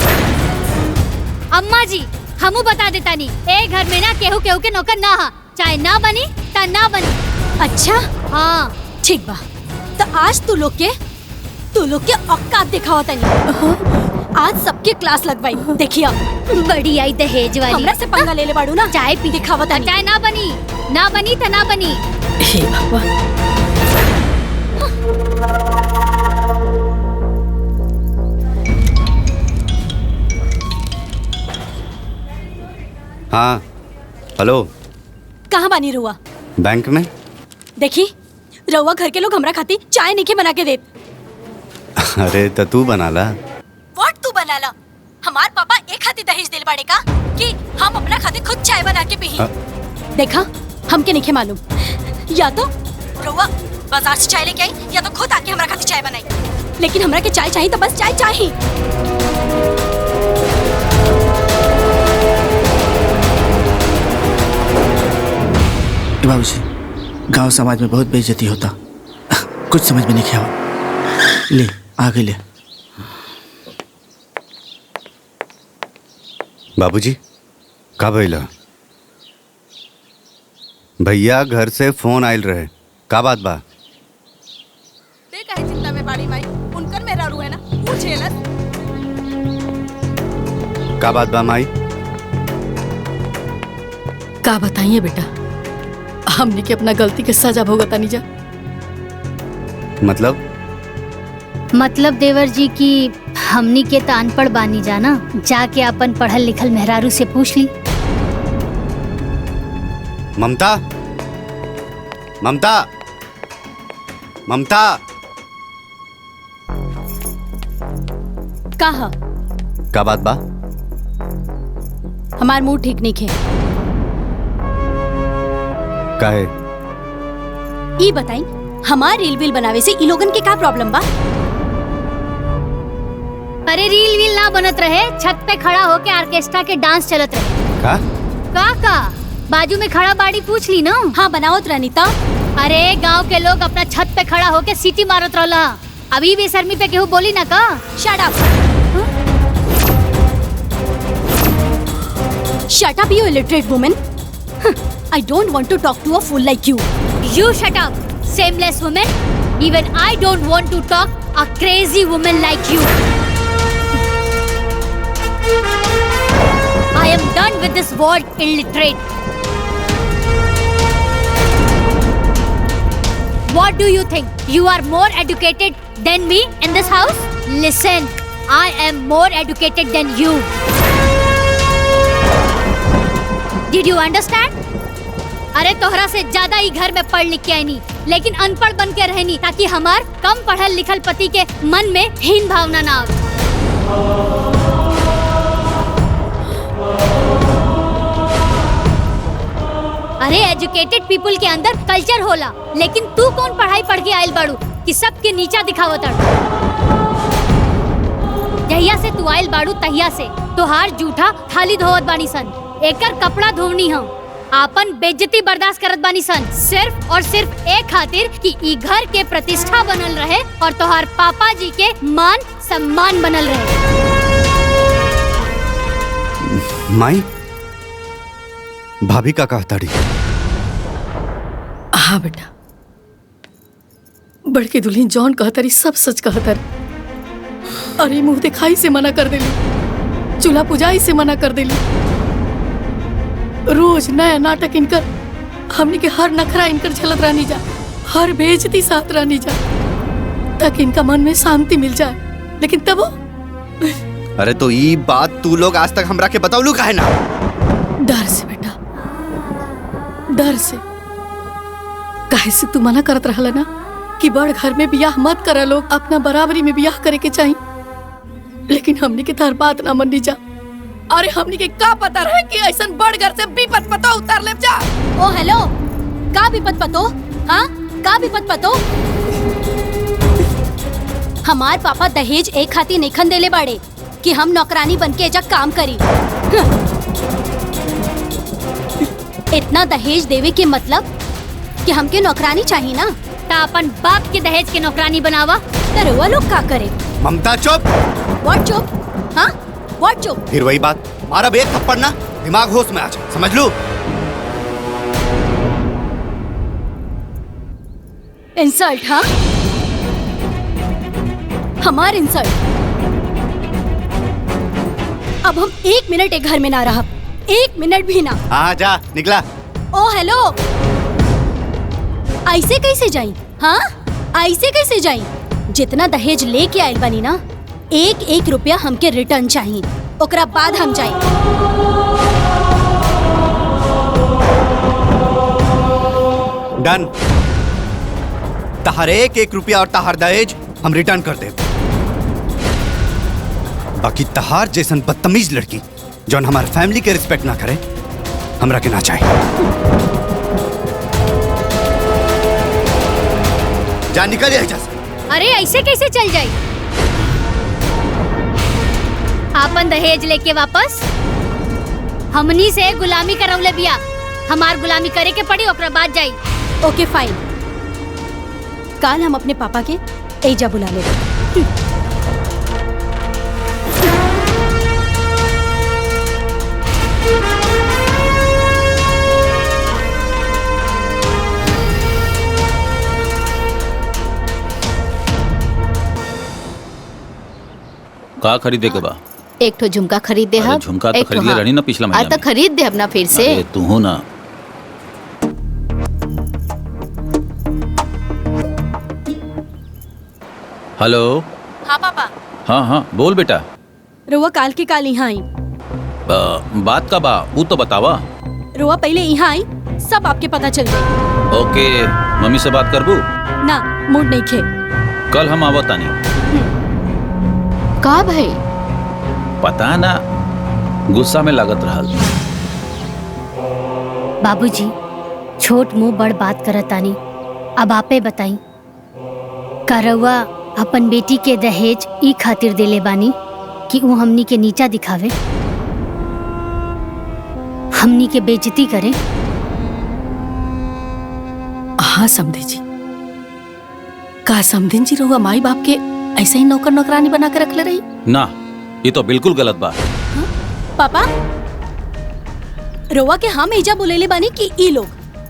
अम्मा जी, हमू बता देता नहीं, एक घर में ना केहू केहू के नौकर ना हा, चाय ना बनी ता ना बनी। अच्छा हाँ, ठीक बा। तो आज तू लोग के औकात दिखावा तनी। आज सबके क्लास लगवाई, देखिया। बड़ी आई दहेज वाली। हमरा से पंगा ले ले बाड़ू ना। चाय पी दिखावा तनी। चाय ना बनी ता ना बनी। हे भगवान, हाँ, हेलो। कहाँ बानी रुआ? बैंक में। देखी, रउआ घर के लोग हमरा खाती चाय नहीं बना के देत। अरे तो तू बना ला। व्हाट, तू बना ला? हमार पापा एक हाथी दहेज दिल बाड़े का कि हम अपना खाते खुद चाय बना के पी। देखा, हमके नहीं मालूम, या तो रउआ बाजार से चाय लेके आई या तो खुद आके हमरा खाती चाय बनाई। लेकिन हमरा के चाय चाहिए तो बस चाय चाहिए। बाबूजी, गांव समाज में बहुत बेइज्जती होता, कुछ समझ में नहीं आया। ले आगे ले। बाबूजी, का भइला? भैया घर से फोन आयल रहे, का बात बा? ते काहे चिंता में बाड़ी माई, उनकर मेरा रू है ना, पूछेलस। का बात बा माई? का बताइए बेटा, हमने के अपना गलती के सजा भुगता नहीं जा। मतलब देवर जी की हमनी के तो अनपढ़ बानी जाना, जाके अपन पढ़ल लिखल मेहरारू से पूछ ली। ममता, ममता, ममता, कहा का बात बा? हमार मुंह ठीक नहीं है। काहे? ई बताई, हमार रील वील बनावे से ई लोगन के का प्रॉब्लम बा? अरे रील वील ना बनत रहे, छत पे खड़ा होके ऑर्केस्ट्रा के डांस चलत रहे। का बाजू में खड़ा बाड़ी पूछ ली ना। हाँ बनावत रनीता। अरे गांव के लोग अपना छत पे खड़ा होके सीटी मारत रहला। अभी बेशर्मी पे केहू बोली ना का? Shut up. Shut up, you illiterate woman. I don't want to talk to a fool like you. You shut up, shameless woman. Even I don't want to talk a crazy woman like you. I am done with this word illiterate. What do you think? You are more educated than me in this house? Listen, I am more educated than you. Did you understand? अरे तोहरा से ज्यादा ही घर में पढ़ लिख के आई नहीं, लेकिन अनपढ़ बन के रहनी ताकि हमार कम पढ़ल लिखल पति के मन में हीन भावना ना आवे। अरे एजुकेटेड पीपल के अंदर कल्चर होला, लेकिन तू कौन पढ़ाई पढ़ के आयल बाड़ू कि सबके नीचा दिखावत अड़। जहिया से तू आयल बाड़ू तहिया से तोहार जूठा थाली धोवत बानी सन, एकर कपड़ा धोवनी हम, आपन बेइज्जती बर्दाश्त करत बानी सन, सिर्फ और सिर्फ एक खातिर कि ई घर के प्रतिष्ठा बनल रहे और तोहार पापा जी के मान सम्मान बनल रहे। माई, भाभी का कहता रही? हाँ बेटा, बड़के दुल्हन जॉन कहतरी सब सच कहतर। अरे मुंह दिखाई से मना कर देली, चूल्हा पुजाई से मना कर देली, रोज नया नाटक इनकर, हमनी के हर नखरा इनकर झलत रहनी जा, हर बेइज्जती साथ रहनी जा, ताकि इनका मन में शांति मिल जाए। लेकिन तब अरे तो ये बात तू लोग आज तक हमरा के बतावलू काहे ना? डर से बेटा, डर से। काहे से तू मना करत रहला ना कि बड़ घर में बियाह मत करा, लोग अपना बराबरी में बियाह करे के चाहिए, लेकिन हमनी के तार बात ना मन्नी जा। अरे हमनी के का पता रहे कि ऐसा बड़ घर से विपत पतो उतार ले जा। ओ हेलो, का विपत पतो? हाँ, का विपत पतो? हमार पापा दहेज एक खातिर नेखन देले बाड़े कि हम नौकरानी बन के एजा काम करी। इतना दहेज देवे के मतलब कि हमके नौकरानी चाहिए ना, ता अपन बाप के दहेज के नौकरानी बनावा। तो लोग का करे? ममता चुप। व्हाट चुप? हाँ व्हाट चुप? फिर वही बात, मारा एक थप्पड़ ना, दिमाग होश में आ जाए, समझ लो। इंसल्ट? हाँ, हमार इंसल्ट? अब हम 1 मिनट एक घर में ना रहा, 1 मिनट भी ना। हाँ जा, निकला। ओ हेलो, ऐसे कैसे जाई? हाँ, ऐसे कैसे जाई? जितना दहेज लेके आयल बनी ना, 1-1 रुपया हमके रिटर्न चाहिए, ओकरा बाद हम जाई। डन। तहार 1-1 रुपया और तहार दहेज हम रिटर्न कर दे। बाकी तहार जैसन बदतमीज लड़की जौन हमारे फैमिली के रिस्पेक्ट ना करे, हमरा के ना चाहिए। जा, निकल यहाँ से। अरे ऐसे कैसे चल जाई? आपन दहेज लेके वापस? हमनी से गुलामी करौले बिया, हमार गुलामी करे के पड़ी, ओकरा बाद जाई। ओके फाइन, काल हम अपने पापा के एजा बुला ले। का खरीदे के बा? एक ठो झुमका खरीद दे अरे हम। झुमका तो एक ठो, खरीद ले हाँ। रही ना पिछला आज महीना तो में। खरीद दे अपना फिर से। अरे तू हो ना। हेलो। हाँ पापा, हाँ हाँ बोल बेटा। रुआ काल के काल यहाँ आई। बात का बा वो तो बतावा। रुआ पहले यहाँ आई, सब आपके पता चल गई। ओके मम्मी से बात करबू। ना मूड नहीं खे। कल हम आवतानी। का भाई? पता ना गुस्सा में लागत रहल। बाबूजी छोट मुंह बड़ बात करतानी, अब आपे बताई का रउआ अपन बेटी के दहेज ई खातिर देले बानी कि वो हमनी के नीचा दिखावे, हमनी के बेइज्जती करे। हाँ समधी जी, का समधिन जी रहुआ माई बाप के ऐसे ही नौकर नौकरानी बना के रख ले रही? ना ये तो बिल्कुल गलत बात। पापा रुआ के हम एजा बोलेले बानी कि ई लोग।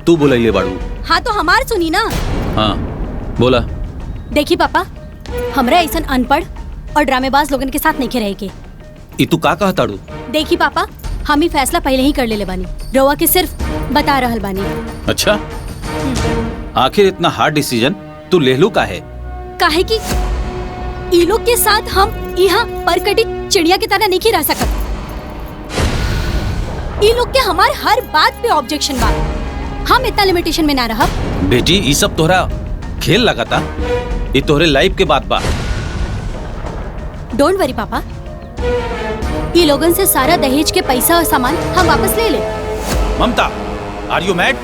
तू बोले बाड़ू। हाँ तो हमार सुनी ना। हाँ बोला। देखी पापा, हमरा ऐसन अनपढ़ और ड्रामेबाज लोगन के साथ नहीं रहे के। ई तू का कहताड़ू? देखी पापा, हम ही फैसला पहले ही कर लेले बानी, रउआ के सिर्फ बता रहल बानी। अच्छा आखिर इतना हार्ड डिसीजन तू ले लू का है? काहे कि ई लोग के साथ हम यहाँ परकटी चिड़िया की तरह नहीं रह सकत। ई लोग के हमार हर बात पे ऑब्जेक्शन बा, हम इतना लिमिटेशन में ना रहब। बेटी ये सब तोहरा खेल लगाता, ये तोहरे लाइफ के बात बा। डोंट वरी पापा, ई लोगन से सारा दहेज के पैसा और सामान हम वापस ले ले। ममता आर यू मैड?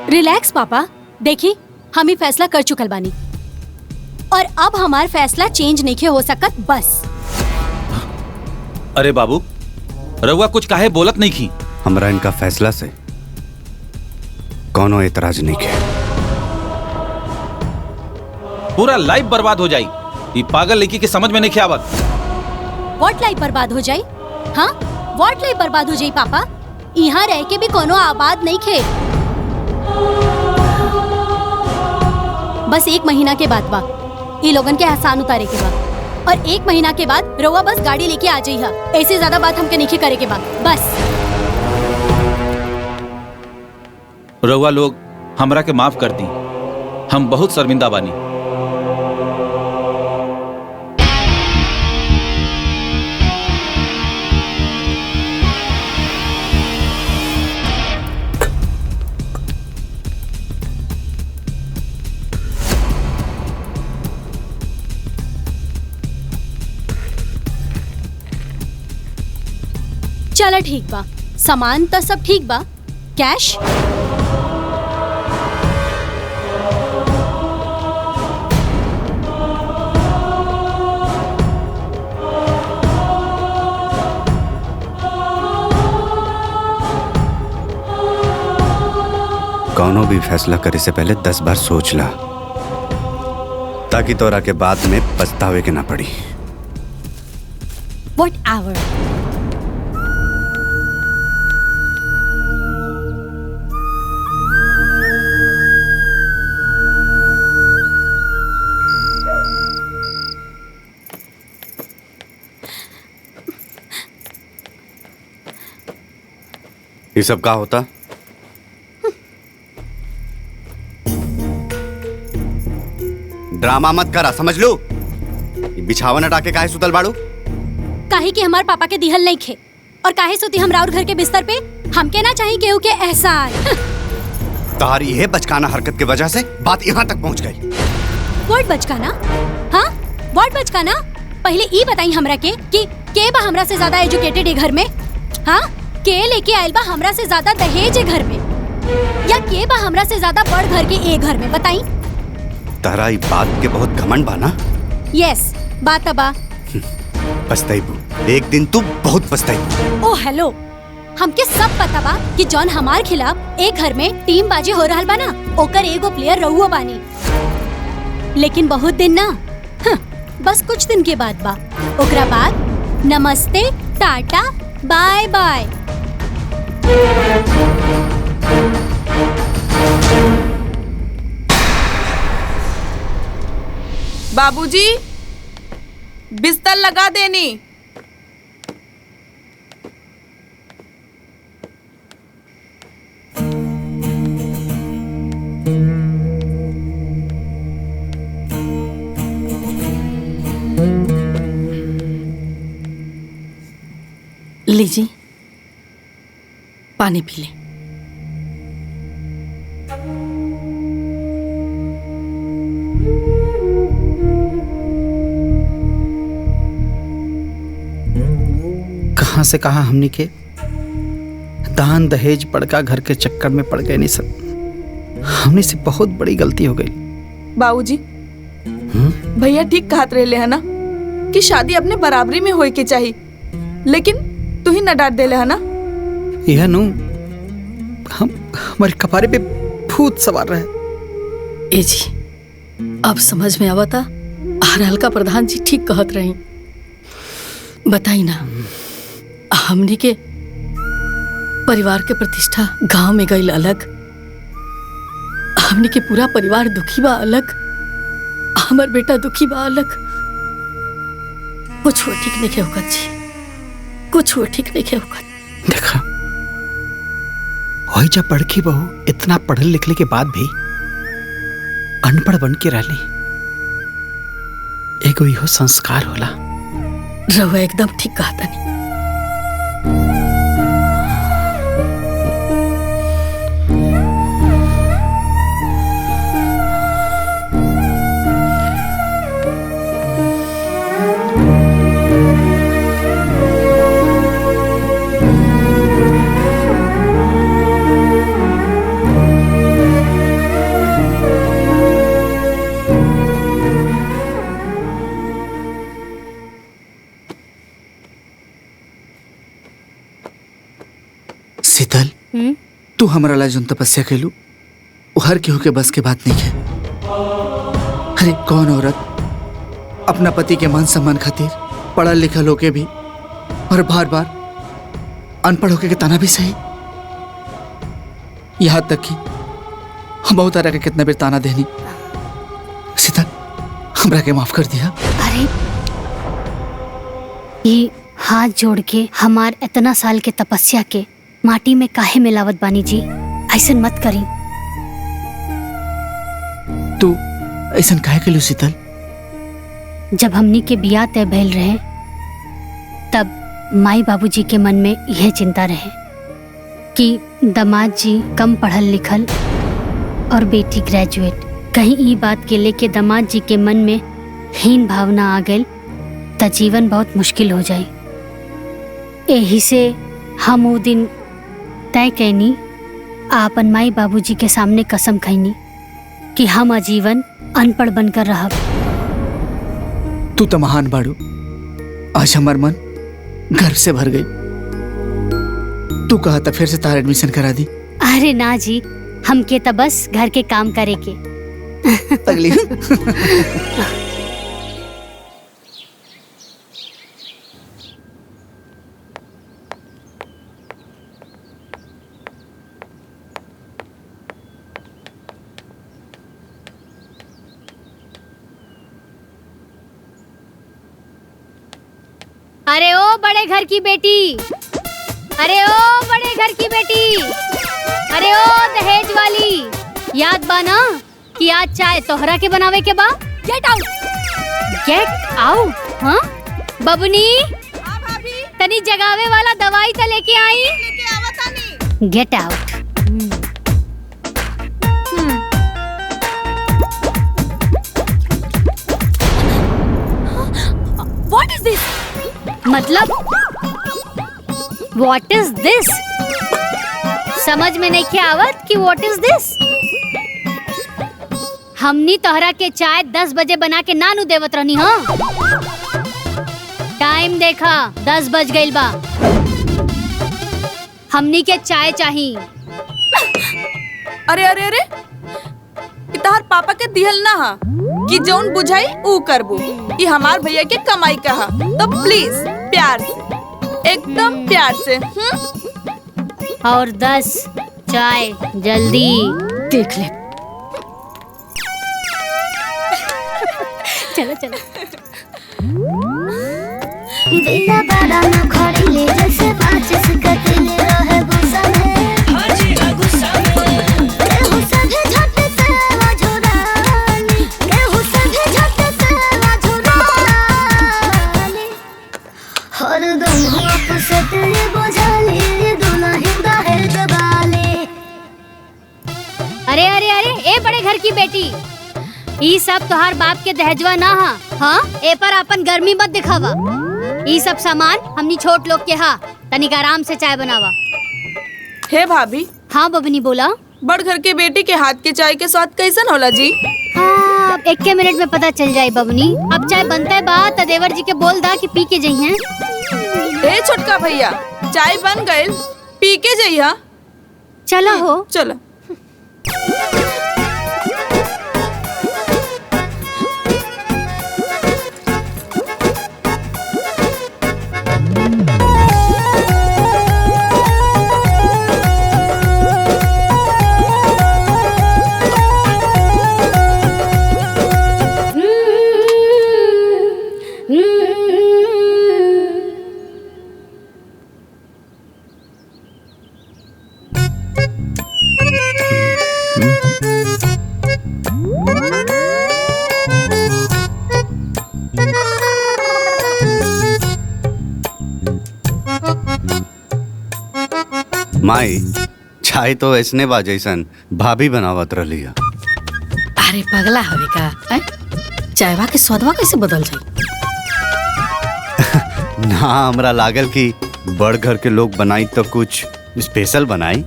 रिलैक्स पापा, देखी हम ही फैसला कर चुकल बानी और अब हमार फैसला चेंज नहीं हो सकत बस। अरे बाबू रउआ कुछ काहे बोलत नहीं की? हमरा इनका फैसला से कौनो एतराज नहीं के। पूरा लाइफ बर्बाद हो जाई। ये पागल लड़की के समझ में नहीं आवत। व्हाट लाइफ बर्बाद हो जाई? हाँ व्हाट लाइफ बर्बाद हो जाई पापा? यहाँ रह के भी कोनो आबाद नहीं खे। बस 1 महीना के बाद बा ये लोगन के एहसान उतारे के बाद, और 1 महीना के बाद रउआ बस गाड़ी लेके आ जाइहा। ऐसे ज्यादा बात हमके नहीं करे के बाद बस। रउआ लोग हमरा के माफ कर दी, हम बहुत शर्मिंदा बानी। चला ठीक बा, सामान तो सब ठीक बा, कैश? कौनो भी फैसला करे से पहले 10 बार सोच ला, ताकि तोरा के बाद में पछतावे के ना पड़ी। Whatever. ये सब का होता? ड्रामा मत करा, समझ लो। ये बिछावन हटा के काहे सुतल बाड़ू? काहे कि हमार पापा के दिहल नहीं खे, और काहे सोती हम राउर घर के बिस्तर पे? हमके ना चाहिए केहू के एहसान। तारी ये बचकाना हरकत की वजह से बात यहाँ तक पहुँच गई। व्हाट बचकाना? हाँ व्हाट बचकाना? पहले ई बताई हमरा कि के बा हमरा से ज्यादा एजुकेटेड है घर में? हाँ के लेके आयल बा हमरा से ज्यादा दहेज है घर में, या के बा हमरा से ज्यादा बड़ घर के ए घर में? बताई। तारा ये बात के बहुत घमंड बा ना? यस बात बा। पछताइबू, एक दिन तू बहुत पछताइबू। ओ हेलो, हमके सब पता बा कि जॉन हमार खिलाफ एक घर में टीम बाजी हो रहल बा ना, ओकर एगो प्लेयर रहुआ बानी। लेकिन बहुत दिन ना, बस कुछ दिन के बाद बा। ओकरा बाद नमस्ते टाटा बाय बाय। बाबूजी बिस्तर लगा देनी। पानी पी ले। कहां से कहां हमनी के दान दहेज बड़का घर के चक्कर में पड़ गए। नहीं सब हमने से बहुत बड़ी गलती हो गई। बाबूजी भैया ठीक कहत रहे है ना कि शादी अपने बराबरी में होए के चाहिए, लेकिन तू ही न डांट देले है ना। यह नु हम हमारे कपारे पे भूत सवार रहे। ए जी अब समझ में आवता हल्का प्रधान जी ठीक कहत रही। बताई ना हमनी के परिवार के प्रतिष्ठा गांव में गई अलग, हमनी के पूरा परिवार दुखी बा अलग, हमार बेटा दुखी बा अलग। कुछ वो ठीक नहीं होगा जी, कुछ वो ठीक नहीं होगा। देखा वही जब बड़की बहू इतना पढ़े लिखने के बाद भी अनपढ़ बन के रही, एगो इहो संस्कार होला। रहुआ एकदम ठीक कहा था। शीतल तू हमारा ला जोन तपस्या कैलू वो हर केहू के बस के बात नहीं है। अरे कौन औरत अपना पति के मान सम्मान खातिर पढ़ल लिखल होके भी और बार बार अनपढ़ होके के ताना भी सही। यहाँ तक कि हम बहुत तरह के कितना बेर ताना देनी। शीतल हमरा के माफ कर दिया। अरे ये हाथ जोड़ के हमार इतना साल के तपस्या के माटी में काहे मिलावत बानी जी, ऐसन मत करी। तू ऐसन काहे कैलू शीतल? जब हमनी के बियाह तय भइल रहे तब माई बाबूजी के मन में यह चिंता रहे कि दामाद जी कम पढ़ल लिखल और बेटी ग्रेजुएट। कहीं ये बात के लेके दामाद जी के मन में हीन भावना आ गई तो जीवन बहुत मुश्किल हो जाए। यही से हम वो दिन तय कैनी, आपन माई बाबूजी के सामने कसम खैनी कि हम आजीवन अनपढ़ बनकर रहब। तू तो महान बाड़ू। आज हमार मन गर्व से भर गई। तू कहा था फिर से तार एडमिशन करा दी। अरे ना जी, हमके तो बस घर के काम करे के। अगली अरे ओ बड़े घर की बेटी, अरे ओ बड़े घर की बेटी, अरे ओ दहेज वाली, याद बा ना कि आज चाय तोहरा के बनावे के बा। Get out, get out. हाँ बबुनी, तनी जगावे वाला दवाई तो लेके आई। Get out. What is this? मतलब What is this? समझ में नहीं क्या आवत कि What is this? हमनी तोहरा के चाय 10 बजे बना के नानू देवत रहनी। हाँ टाइम देखा 10 बज गइल बा। हमनी के चाय चाहिए। अरे अरे अरे इतहार पापा के दिहल ना हा कि जौन बुझाई ऊ करबू। ये हमार भैया के कमाई कहा, तो प्लीज प्यार से, एकदम प्यार से। और 10 चाय जल्दी। देख ले। चलो चलो। दिया बड़ा न खड़िले जैसे 5 सकतिल रहे गुस्सा में। हाजी गुस्सा में केहू सभे झट से वाझुरानी, केहू सभे झट से वाझुरानी। हर दम आप से तेरे बोझाली दुल्हन दहेज ई सब तोहार बाप के दहेजवा ना हा। हाँ ए पर अपन गर्मी मत दिखावा। ई सब सामान हमनी छोट लोग के हा। तनिक आराम से चाय बनावा। हे भाभी। हाँ बबनी बोला। बड़ घर के बेटी के हाथ के चाय के स्वाद कैसन होला जी? हाँ 1 मिनट में पता चल जाए बबनी। अब चाय बनता है बात देवर जी के बोल दा कि पी के जई हैं। ए छोटका भैया चाय बन गइल, पी के जइहा। चलो हो। चलो। माई चाय तो ऐसने बा जैसन भाभी बनावत रही है। अरे पगला हवे का हैं? चायवा के स्वादवा कैसे बदल जाई? ना हमरा लागल कि बड़ घर के लोग बनाई तो कुछ स्पेशल बनाई।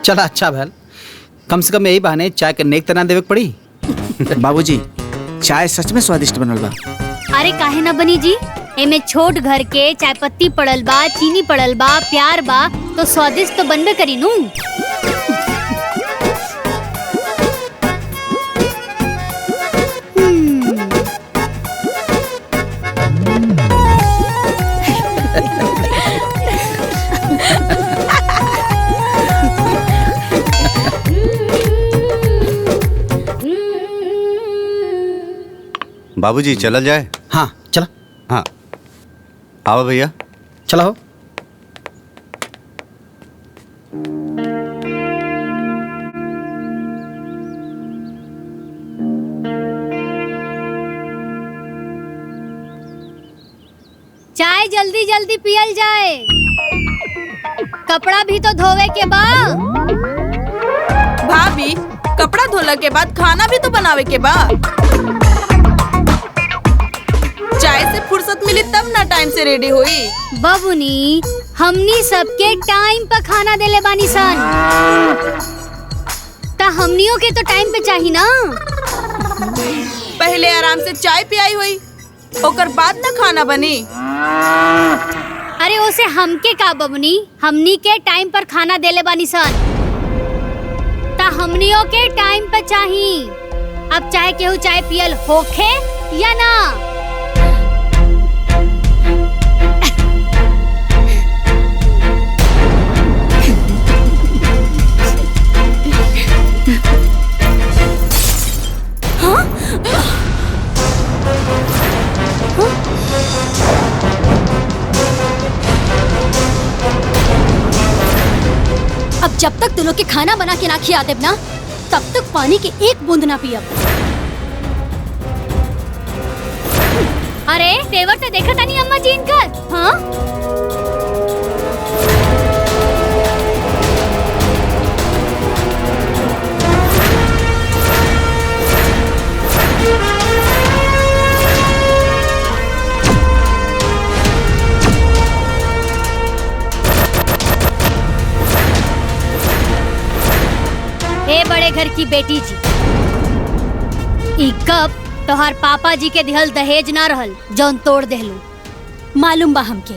चला अच्छा भैल, कम से कम यही बहाने चाय के नेक तना देवे के पड़ी। बाबूजी चाय सच में स्वादिष्ट बनल बा। अरे काहे ना बनी जी, एमे छोट घर के चाय पत्ती पड़ल बा, चीनी पड़ल बा, प्यार बा, तो स्वादिष्ट तो बनबे करी नू। बाबूजी चलल जाए। हाँ चला। हाँ आओ भैया चला हो। चाय जल्दी जल्दी पियल जाए। कपड़ा भी तो धोवे के बा। भाभी कपड़ा धोला के बाद खाना भी तो बनावे के बा। चाय से फुर्सत मिली तब ना टाइम से रेडी हुई। बबुनी हमनी सबके टाइम पर खाना देले बानी सन, ता हमनियों के तो टाइम पे चाहिए ना। पहले आराम से चाय पियाई हुई, ओकर बाद ना खाना बनी। अरे ओसे हमके का बबुनी, हमनी के टाइम पर खाना देले बानी सन, ता हमनियों के टाइम पे चाहिए। अब चाहे केहू चाय पियल होखे या ना। अब जब तक तुम लोग के खाना बना के ना खिया देब ना, तब तक पानी के एक बूंद ना पियब। अरे तेवर तो देखा था नहीं अम्मा जी इनकर। हाँ ए बड़े घर की बेटी जी, ई कप तोहार पापा जी के दिहल दहेज ना रहल जौन तोड़ देहलू। मालूम बा हमके,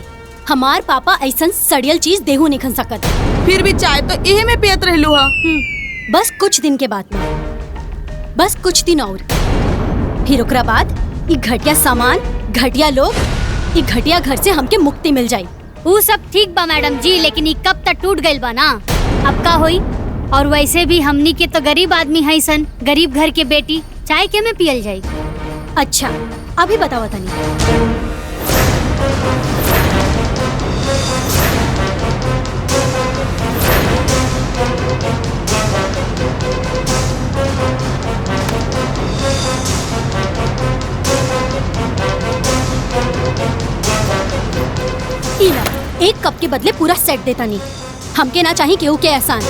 हमार पापा ऐसन सड़ियल चीज देहू नहीं खन सकत। फिर भी चाय तो इहे में पियत रहलू हा। बस कुछ दिन के बाद में, बस कुछ दिन और, फिर ओकरा बाद ई घटिया सामान, घटिया लोग, ई घटिया घर से हमके मुक्ति मिल जाई। वो सब ठीक बा मैडम जी, लेकिन ई कब तक टूट गइल बा ना। अब का होई? और वैसे भी हमनी के तो गरीब आदमी है सन, गरीब घर के बेटी, चाय के में पियल जाई। अच्छा अभी बताओ तनी। इला, एक कप के बदले पूरा सेट देता नहीं। हमके ना चाहिए केहू के एहसान।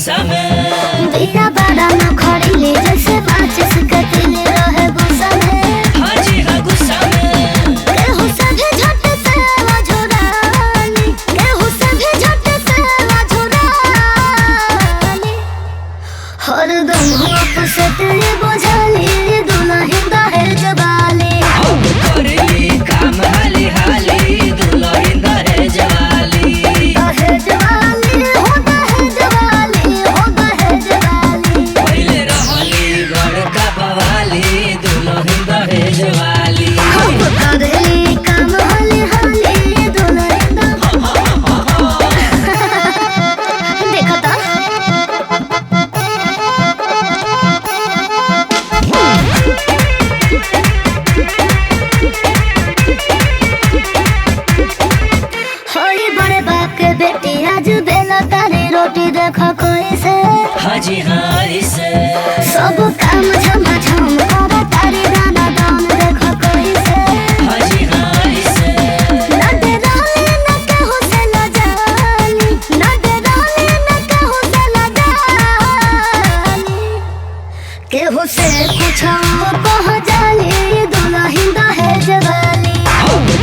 गुस्सा में बिना बड़ा न खड़ी ले जैसे माचिस कतिल रहे गुस्सा में हाजी हाँ गुस्सा में केहू सभे झट से झुरानी केहू सभे झट से झुरानी हरदम हुआ से तेरे बोझाली दुल्हन दहेज वाली करेली काम हाली हाली दुल्हन दहेज वाली दहेज वाली हो दहेज वाली हो दहेज वाली पहले रहली बड़का बवाली दुल्हन दहेज वाली हम करेली काम हाली हाली दुल्हन देखो तो होई बड़े बाप के बेटी आज बेला तारी रोटी देखो कोई से हाजी हारी से सब काम झमा झम करो तारी दाना दान देखो कोई से हाजी हारी से ना दे डाली ना कहू से ना जानी ना दे डाली ना कहू से ना जानी केहू से पूछो कह जाली दुल्हन दहेज वाली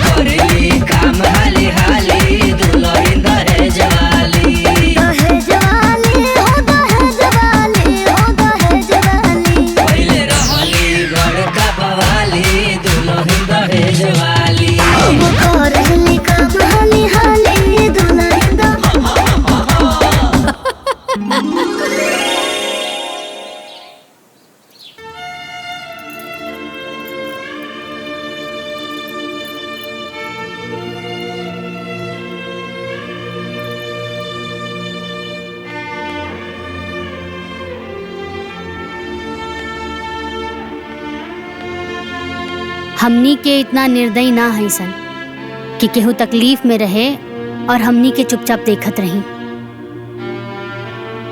करेली काम हाली हाली दुल्हन दहेज वाली दहेज वाली हो दहेज वाली हो दहेज वाली पहले रहली बड़का बवाली दुल्हन दहेज वाली अब करेली काम हाली हाली दुल्हन हमनी के इतना निर्दयी ना है सन कि केहू तकलीफ में रहे और हमनी के चुपचाप देखत रही।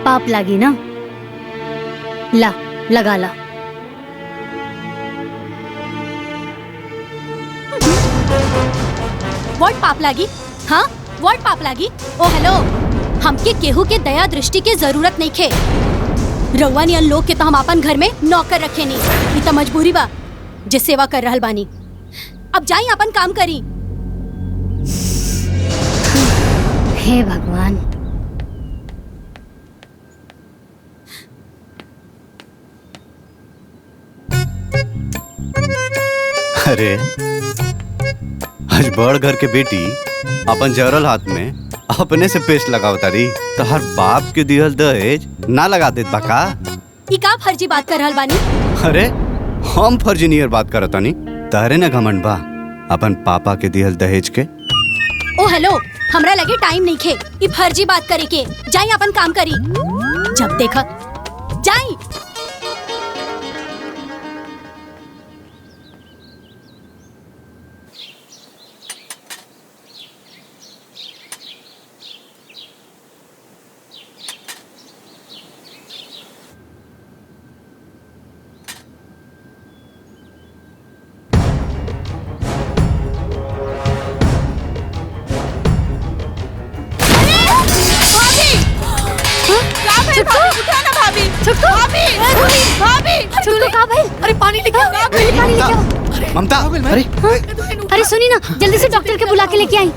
पाप लागी ना, ला लगा ला। व्हाट पाप लागी? हाँ व्हाट पाप लागी? ओ हेलो, हमके केहू के दया दृष्टि के जरूरत नहीं खे। रउआ नियन लोग के तो हम अपन घर में नौकर रखे नहीं, ई तो मजबूरी बा जे सेवा कर रहल बानी। अब जाई अपन काम करी। हे भगवान, अरे आज बड़ घर के बेटी अपन जरल हाथ में अपने से पेस्ट लगाव तारी तो हर बाप के दिहल दहेज ना लगा देत बा का? ई का फर्जी बात कर रहल बानी? अरे हम फर्जी नियर बात करत तानी, तारे ना घमंड बा अपन पापा के दिहल दहेज के। ओ हेलो, हमरा लगे टाइम नहीं खे ई फर्जी बात करे के। जाई अपन काम करी। जब देखा जाई। अरे पानी लेके आओ, पानी लेके आओ। ममता, अरे अरे सुनी ना, जल्दी से डॉक्टर के बुला के लेके आई।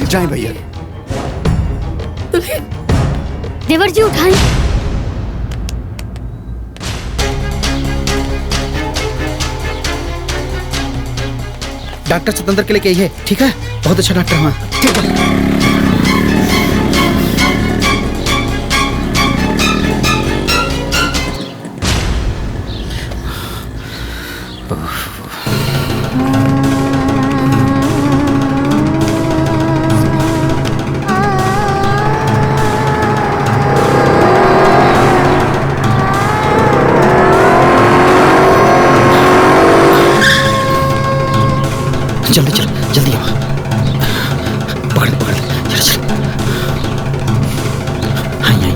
जाए भैया। देवर जी उठाएं। डॉक्टर स्वतंत्र के लेके आई है, ठीक है? बहुत अच्छा डॉक्टर हुआ। जल्दी चल, जल्दी आओ। पकड़ पकड़, चल चल। आई आई।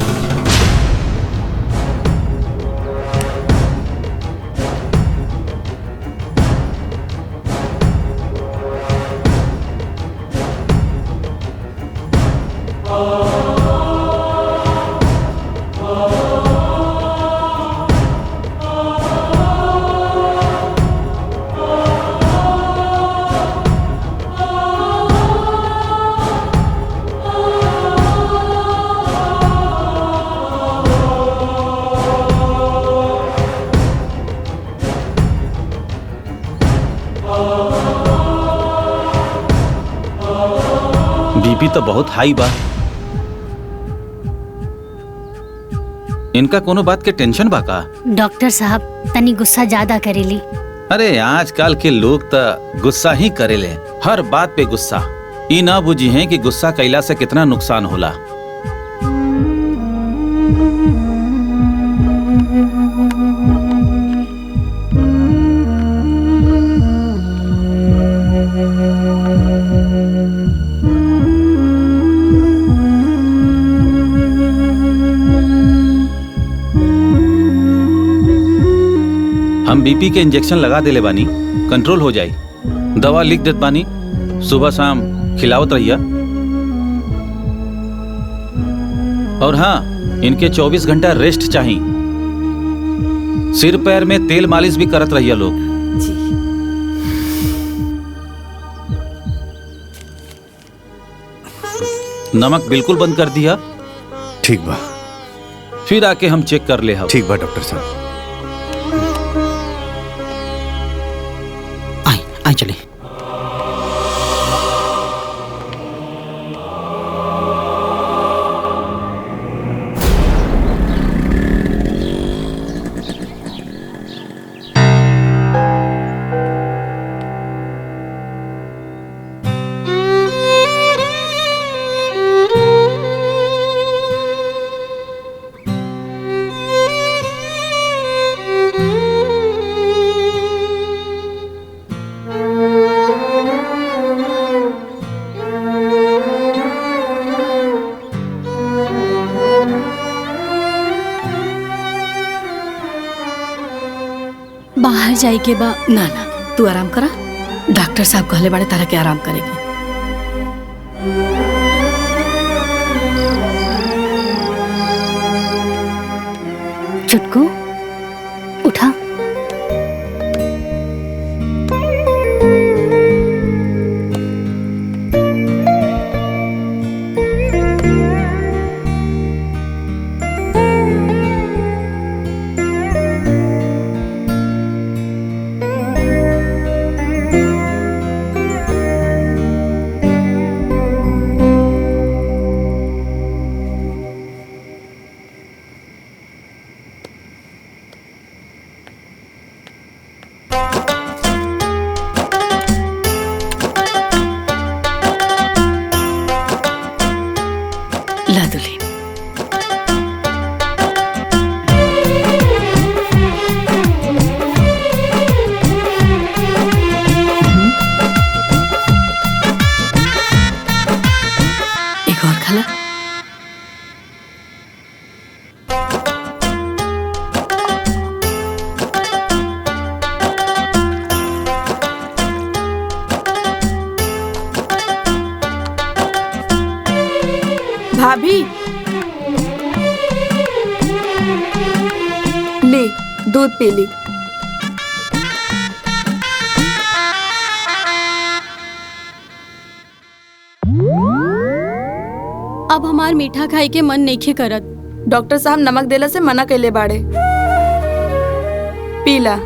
तो बहुत हाई बा। इनका कोनो बात के टेंशन बा का? डॉक्टर साहब तनी गुस्सा ज्यादा करेली। अरे आजकल के लोग तो गुस्सा ही करेले, हर बात पे गुस्सा। ई ना बुझी है कि गुस्सा कैला से कितना नुकसान होला। हम बीपी के इंजेक्शन लगा देले बानी, कंट्रोल हो जाए। दवा लिख देत बानी, सुबह शाम खिलावत रहिया। और हाँ, इनके 24 घंटा रेस्ट चाहिए। सिर पैर में तेल मालिश भी करत रहिया लोग। नमक बिल्कुल बंद कर दिया। ठीक बा। फिर आके हम चेक कर ले। ठीक बा डॉक्टर साहब। आई चले। बाहर जाए के बा? ना ना, तू आराम करा। डॉक्टर साहब कहले बड़े तारा के आराम करेगी। चुटकू उठा। ला दुल्हन। एक और खाला। भाभी ली दूध पी ली। अब हमार मीठा खाए के मन नइखे करत। डॉक्टर साहब नमक देला से मना कैले बाड़े। पीला।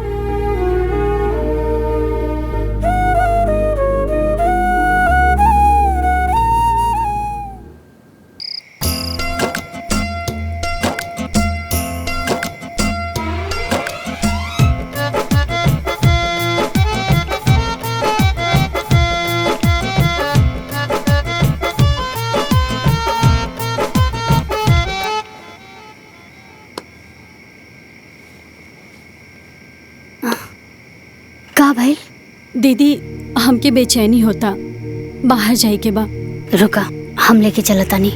का भाई? दीदी हमके बेचैनी होता, बाहर जाए के बा। रुका, हम लेके चलतानी।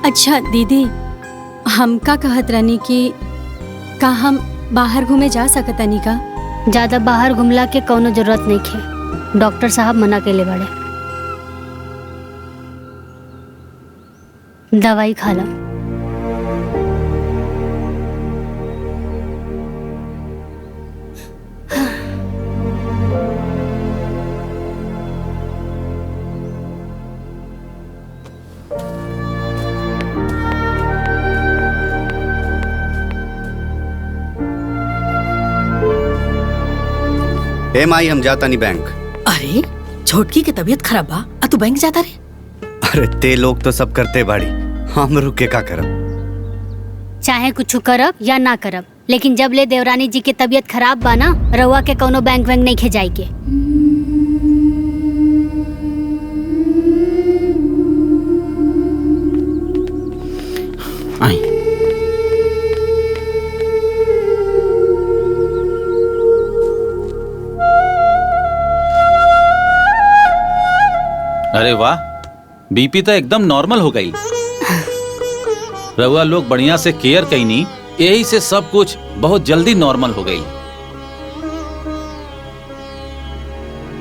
अच्छा दीदी, हम का कहत रहनी कि का हम बाहर घूमे जा सकतानी का? ज्यादा बाहर घुमला के कौनो जरूरत नहीं खे। डॉक्टर साहब मना केले बाड़े। दवाई खा ला। ए माई हम जाता नहीं बैंक। अरे छोटकी के तबीयत खराब बा आ तू बैंक जाता रे? अरे ते लोग तो सब करते बाड़ी, हम रुक के का करब? चाहे कुछ करब या ना करब, लेकिन जब ले देवरानी जी के तबीयत खराब बा ना, रउआ के कोनो बैंक वैंक नहीं खेजाई के। आई अरे वाह, बीपी तो एकदम नॉर्मल हो गई। रउआ लोग बढ़िया से केयर कईनी, यही से सब कुछ बहुत जल्दी नॉर्मल हो गई।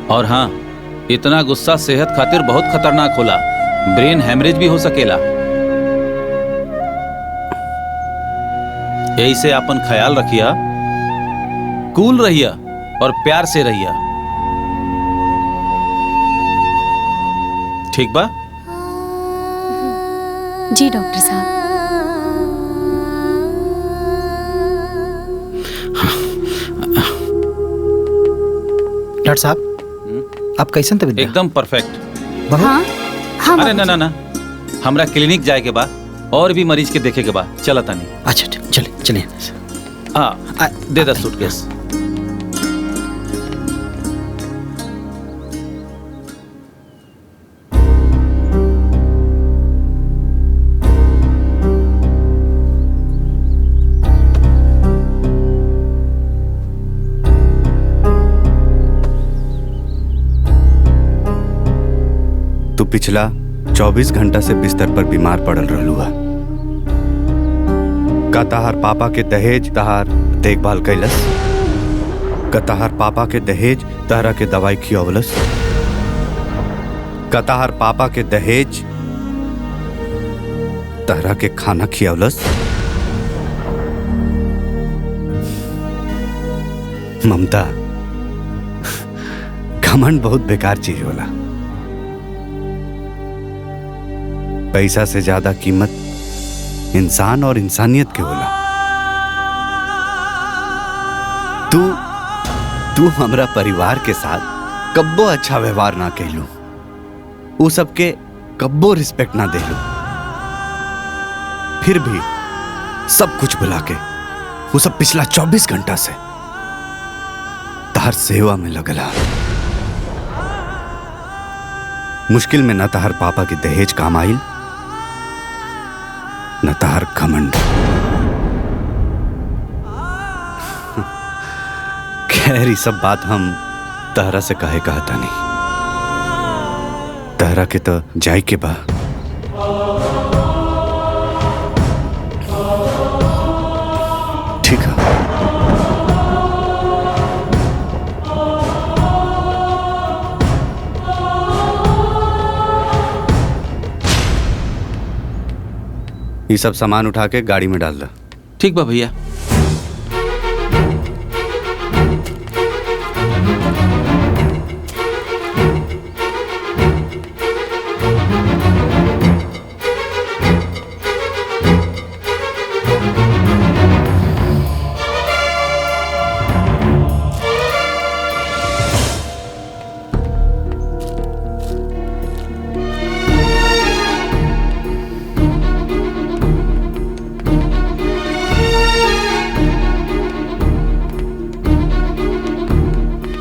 और हाँ, इतना गुस्सा सेहत खातिर बहुत खतरनाक होला, ब्रेन हेमरेज भी हो सकेला। यही से अपन ख्याल रखिया, कूल रहिया और प्यार से रहिया, ठीक बा? जी डॉक्टर साहब। डॉक्टर साहब आप कैसन तबीयत? एकदम परफेक्ट। हाँ, हाँ अरे ना ना ना, हमरा क्लिनिक जाए के बा और भी मरीज के देखे के बा, चला तानी। अच्छा चले चलिए। हाँ दे दा सूटकेस। तू पिछला 24 घंटा से बिस्तर पर बीमार पड़ल रहलू है। का तहार पापा के दहेज तहार देखभाल कैलस? का तहार पापा के दहेज तहरा के दवाई खियवलस? का तहार पापा के दहेज तहरा के खाना खियवलस? ममता, घमंड बहुत बेकार चीज होला। पैसा से ज्यादा कीमत इंसान और इंसानियत के होला। तू हमरा परिवार के साथ कब्बो अच्छा व्यवहार ना कैलू, वो सबके कब्बो रिस्पेक्ट ना देलू, फिर भी सब कुछ भुला के वो सब पिछला 24 घंटा से तहार सेवा में लगला। मुश्किल में न तहार पापा की दहेज काम आइल, न तहार घमंड। खैर ये सब बात हम तहरा से कहे कहता नहीं, तहरा के तो जाय के बा। ठीक है। ये सब सामान उठा के गाड़ी में डाल दो। ठीक बा भैया।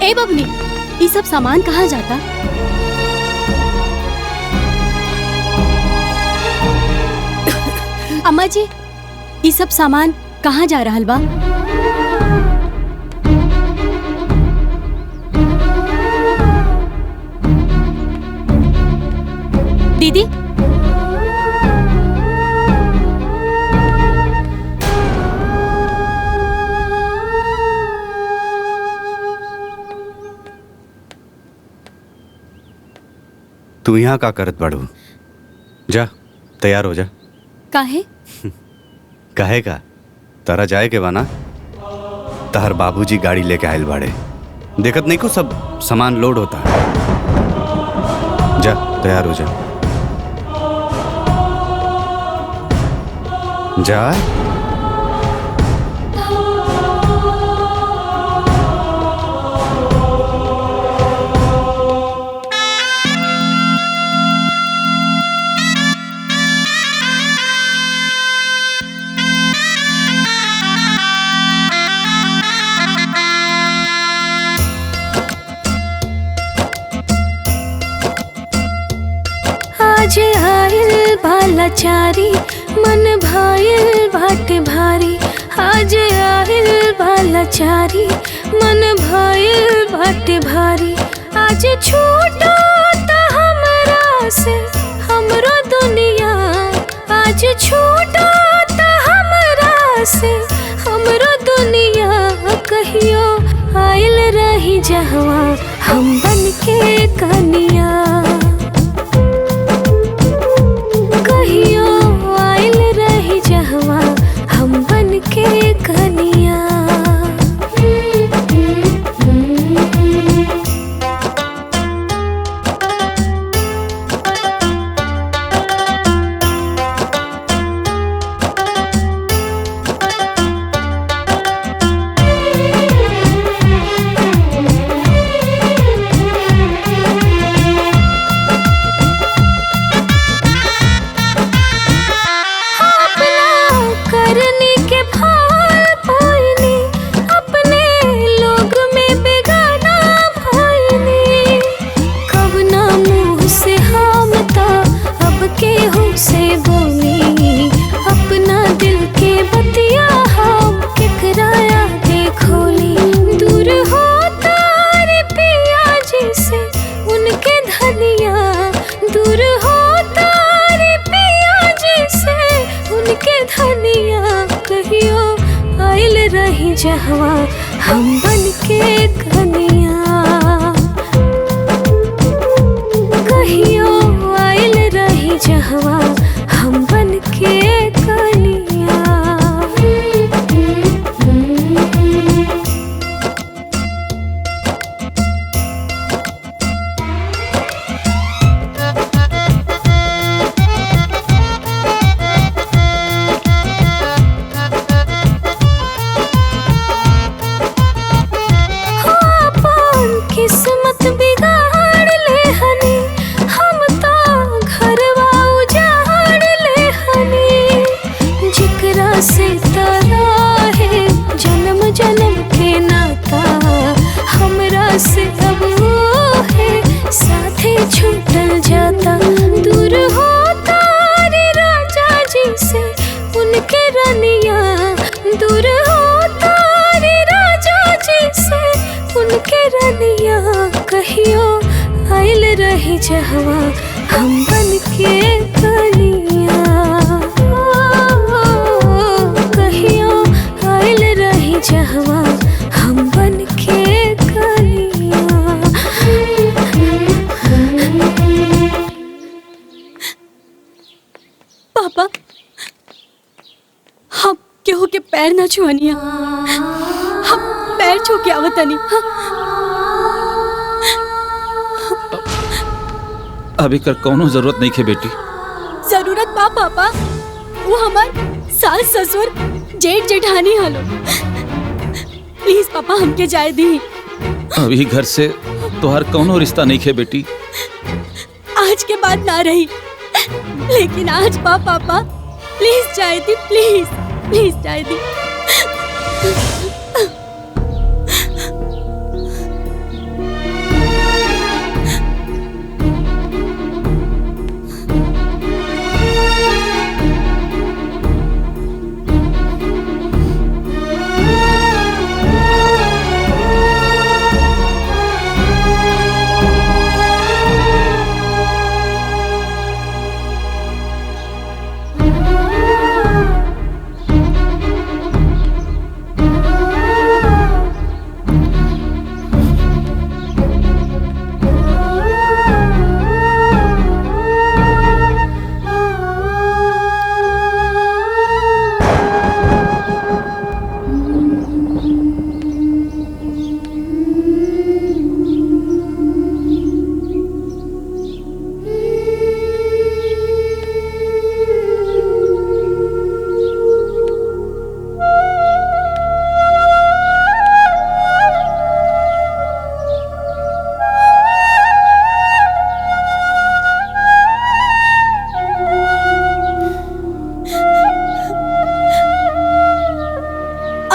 ए बबनी, ये सब सामान कहाँ जाता? अम्मा जी, ये सब सामान कहाँ जा रहल बा? दीदी, तू यहाँ का करत बाड़ू? जा तैयार हो जा। काहे? कहे का तारा जाए के बाना, तहर बाबूजी गाड़ी लेके आयल बाड़े, देखत नहीं को सब सामान लोड होता। जा तैयार हो जा। जा। आज आयल बाला चारी मन भाईल बाटे भारी आज आयल बाला चारी मन भाईल बाटे भारी आज छूटो त हमरा से हमरो दुनिया आज छूटो त हमरा से हमरो दुनिया कहियो आयल रही जहवा हम बन के कनिया कहियो आयल रही जहवा हम बन के कनिया करनी के भाल पाइनी अपने लोग में बेगाना भाईनी कब ना मुँह से हम ता अब केहू से बोली अपना दिल के बतिया हम केकराया देखोली दूर हो तारे पिया जी से उनके धनिया दूर हो तारे पिया जी से उनके धनिया कहियो आयल रही जहवा हम बन के कनिया कहियो आयल रही जहवा हम बन के कनिया किस्मत बिगाड़ ले हनी हम तो घरवा उजाड़ ले हनी जिकरा से तरा है जन्म जन्म के नाता हमरा से अब वो है साथे छूटल जाता दूर हो तारे राजा जी से उनके रनिया दूर हो तारे राजा जी से उनके रनिया कहियो आयल रही जहवा हम बन के कनिया कहियो आयल रही जहवा हम बन के कनिया पापा हम केहू के पैर ना छुअनिया हम पैर छू के आवतनी अभी कर कौनो जरूरत नहीं है बेटी। जरूरत बा पापा वो हमार सास ससुर जेठ जेठानी हलो प्लीज पापा हमके जाए दी अभी घर से तोहर कौनो रिश्ता नहीं है बेटी। आज के बाद ना रही लेकिन आज बा पापा प्लीज जाए दी प्लीज प्लीज जाए दी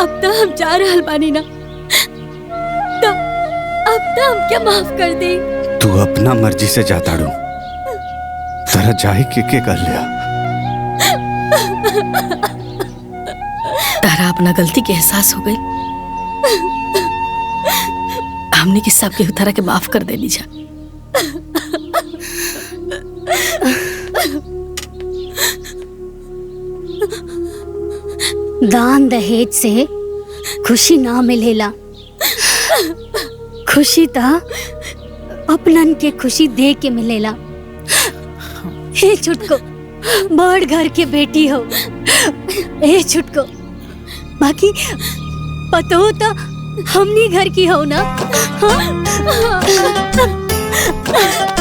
अब तो हम जा रहल बानी ना तो अब तो हम क्या माफ कर दे। तू अपना मर्जी से जाता रू तरह जाए के कर लिया। तारा अपना गलती के एहसास हो गई। हमने की सब के उतारा के माफ कर देनी जा। दान दहेज से खुशी ना मिलेला। खुशी ता अपनन के खुशी दे के मिलेला। हे छुटको, बड़ घर के बेटी हो। हे छुटको, बाकी पतो तो हमनी घर की हो ना। हाँ?